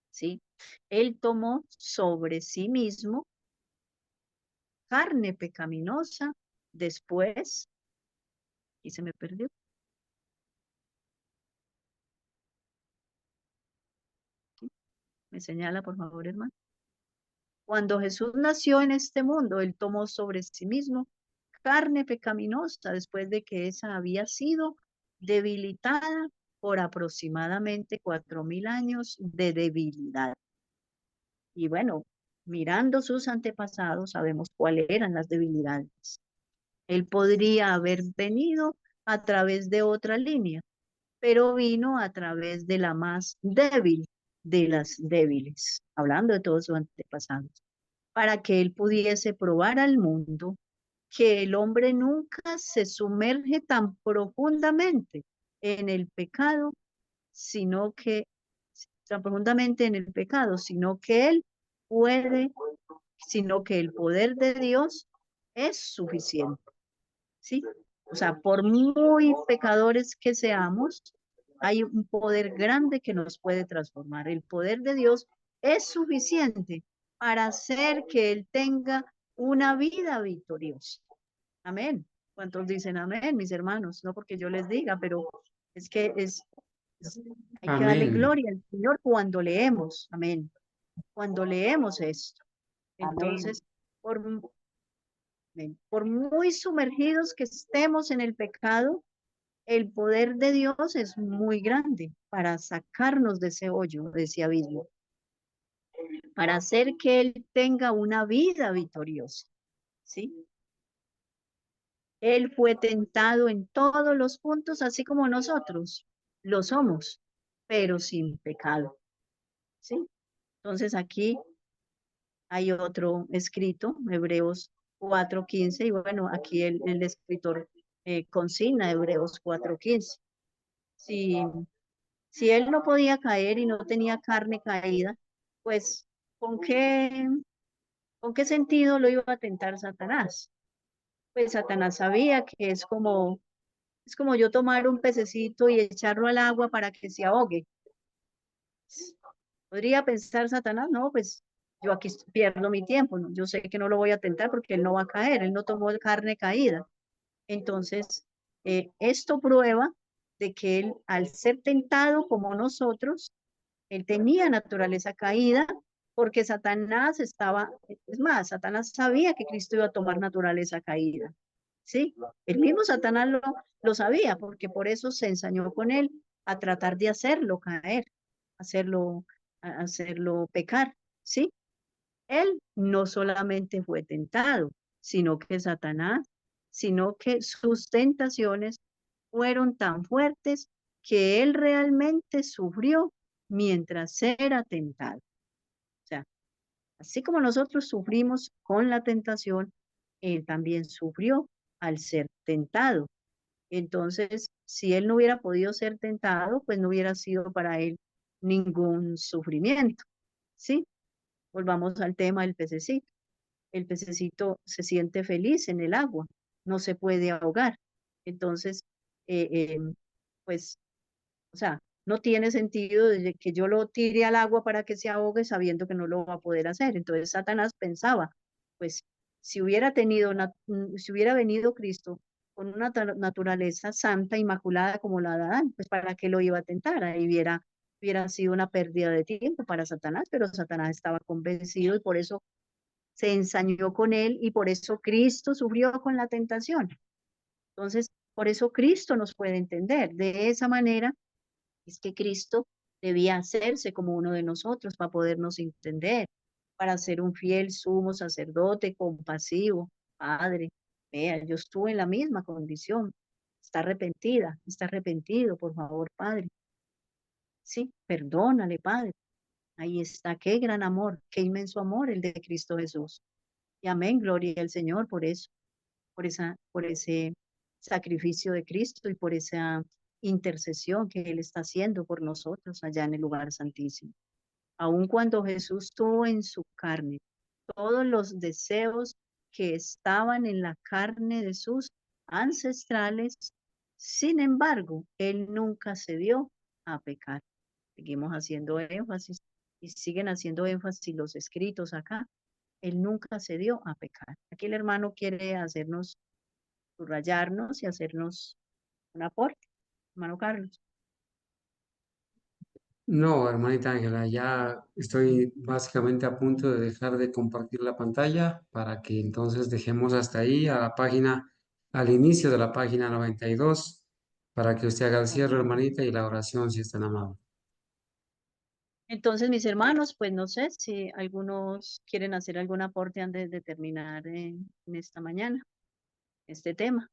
¿Sí? Él tomó sobre sí mismo carne pecaminosa después, y se me perdió. ¿Sí? Me señala, por favor, hermano. Cuando Jesús nació en este mundo, él tomó sobre sí mismo carne pecaminosa después de que esa había sido debilitada por aproximadamente 4.000 años de debilidad. Y bueno, mirando sus antepasados, sabemos cuáles eran las debilidades. Él podría haber venido a través de otra línea, pero vino a través de la más débil de las débiles, hablando de todos sus antepasados, para que él pudiese probar al mundo que el hombre nunca se sumerge tan profundamente en el pecado, tan profundamente en el pecado, sino que el poder de Dios es suficiente, ¿sí? O sea, por muy pecadores que seamos, hay un poder grande que nos puede transformar. El poder de Dios es suficiente para hacer que Él tenga una vida victoriosa. Amén. ¿Cuántos dicen amén, mis hermanos? No porque yo les diga, pero es que hay que darle Amén. gloria al Señor cuando leemos. Amén. Cuando leemos esto. Entonces, por, por muy sumergidos que estemos en el pecado, el poder de Dios es muy grande para sacarnos de ese hoyo, de ese abismo, para hacer que Él tenga una vida victoriosa. ¿Sí? Él fue tentado en todos los puntos, así como nosotros lo somos, pero sin pecado. ¿Sí? Entonces aquí hay otro escrito, Hebreos 4:15, y bueno, aquí el escritor consigna Hebreos 4:15. Si él no podía caer y no tenía carne caída, pues ¿con qué sentido lo iba a tentar Satanás? Pues Satanás sabía que es como yo tomar un pececito y echarlo al agua para que se ahogue. Podría pensar Satanás, no, pues yo aquí pierdo mi tiempo, ¿no? Yo sé que no lo voy a tentar porque él no va a caer, él no tomó carne caída. Entonces, esto prueba de que él, al ser tentado como nosotros, él tenía naturaleza caída porque Satanás estaba, es más, Satanás sabía que Cristo iba a tomar naturaleza caída, ¿sí? El mismo Satanás lo sabía porque por eso se ensañó con él a tratar de hacerlo caer, hacerlo, hacerlo pecar, ¿sí? Él no solamente fue tentado, sino que Satanás, sino que sus tentaciones fueron tan fuertes que él realmente sufrió mientras era tentado. O sea, así como nosotros sufrimos con la tentación, él también sufrió al ser tentado. Entonces, si él no hubiera podido ser tentado, pues no hubiera sido para él ningún sufrimiento, ¿sí? Volvamos al tema del pececito. El pececito se siente feliz en el agua, no se puede ahogar. Entonces, eh, eh, pues, o sea, no tiene sentido de que yo lo tire al agua para que se ahogue sabiendo que no lo va a poder hacer. Entonces, Satanás pensaba, pues, si hubiera si hubiera venido Cristo con una naturaleza santa, inmaculada como la de Adán, pues, ¿para qué lo iba a tentar? Ahí hubiera sido una pérdida de tiempo para Satanás, pero Satanás estaba convencido y por eso se ensañó con él y por eso Cristo sufrió con la tentación. Entonces, por eso Cristo nos puede entender. De esa manera es que Cristo debía hacerse como uno de nosotros para podernos entender, para ser un fiel sumo sacerdote, compasivo, padre. Vea, yo estuve en la misma condición. Está arrepentida, está arrepentido, por favor, Padre. Sí, perdónale, Padre. Ahí está, qué gran amor, qué inmenso amor el de Cristo Jesús. Y amén, gloria al Señor por eso, por ese sacrificio de Cristo y por esa intercesión que Él está haciendo por nosotros allá en el lugar santísimo. Aun cuando Jesús tuvo en su carne todos los deseos que estaban en la carne de sus ancestrales, sin embargo, Él nunca se dio a pecar. Seguimos haciendo énfasis y siguen haciendo énfasis los escritos acá. Él nunca se dio a pecar. Aquí el hermano quiere hacernos, subrayarnos y hacernos un aporte. Hermano Carlos. No, hermanita Ángela, ya estoy básicamente a punto de dejar de compartir la pantalla para que entonces dejemos hasta ahí a la página, al inicio de la página 92, para que usted haga el cierre, Ok. hermanita, y la oración si es tan amable. Entonces, mis hermanos, pues no sé si algunos quieren hacer algún aporte antes de terminar en esta mañana, este tema.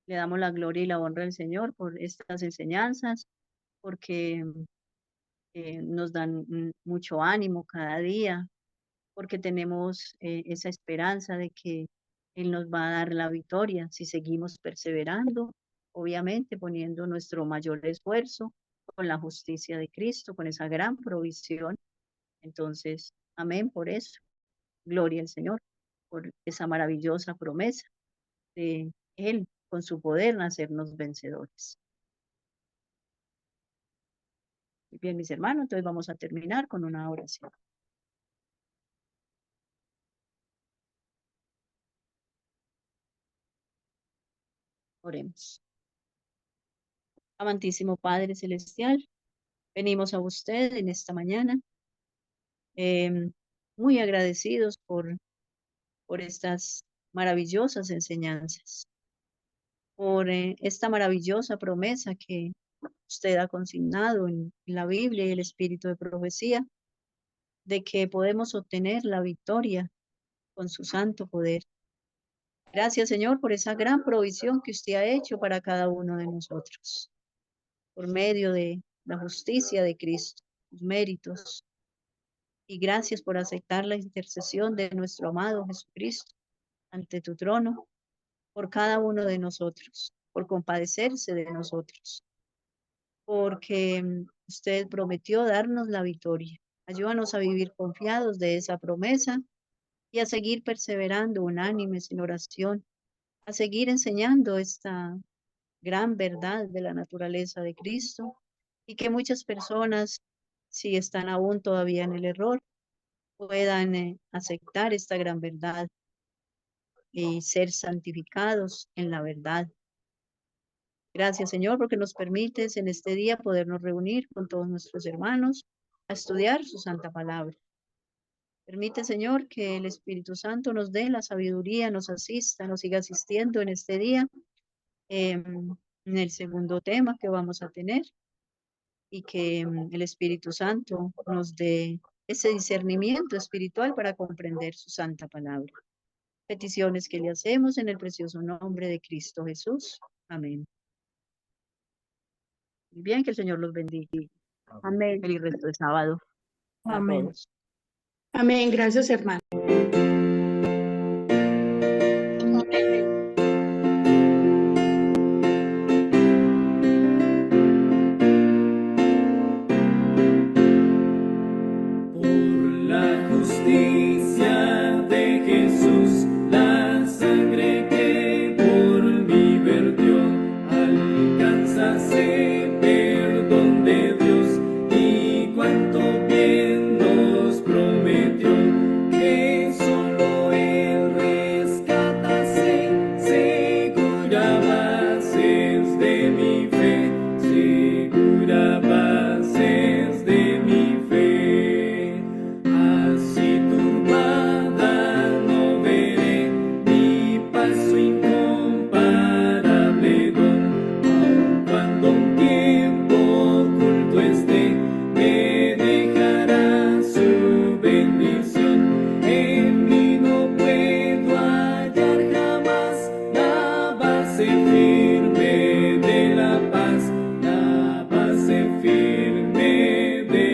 Le damos la gloria y la honra al Señor por estas enseñanzas, porque nos dan mucho ánimo cada día, porque tenemos esa esperanza de que Él nos va a dar la victoria si seguimos perseverando, obviamente poniendo nuestro mayor esfuerzo con la justicia de Cristo, con esa gran provisión. Entonces, amén por eso. Gloria al Señor por esa maravillosa promesa de Él con su poder hacernos vencedores. Bien, mis hermanos, entonces vamos a terminar con una oración. Oremos. Amantísimo Padre Celestial, venimos a usted en esta mañana, em, muy agradecidos por estas maravillosas enseñanzas, por esta maravillosa promesa que usted ha consignado en la Biblia y el espíritu de profecía, de que podemos obtener la victoria con su santo poder. Gracias, Señor, por esa gran provisión que usted ha hecho para cada uno de nosotros, por medio de la justicia de Cristo, sus méritos. Y gracias por aceptar la intercesión de nuestro amado Jesucristo ante tu trono, por cada uno de nosotros, por compadecerse de nosotros, porque usted prometió darnos la victoria. Ayúdanos a vivir confiados de esa promesa y a seguir perseverando unánimes en oración, a seguir enseñando esta gran verdad de la naturaleza de Cristo y que muchas personas si están aún todavía en el error, puedan aceptar esta gran verdad y ser santificados en la verdad. Gracias, Señor, porque nos permites en este día podernos reunir con todos nuestros hermanos a estudiar su santa palabra. Permite, Señor, que el Espíritu Santo nos dé la sabiduría, nos asista, nos siga asistiendo en este día, en el segundo tema que vamos a tener, y que el Espíritu Santo nos dé ese discernimiento espiritual para comprender su santa palabra. Peticiones que le hacemos en el precioso nombre de Cristo Jesús. Amén. Muy bien, que el Señor los bendiga. Amén. Feliz resto de sábado a Amén. todos. Amén. Gracias, hermano.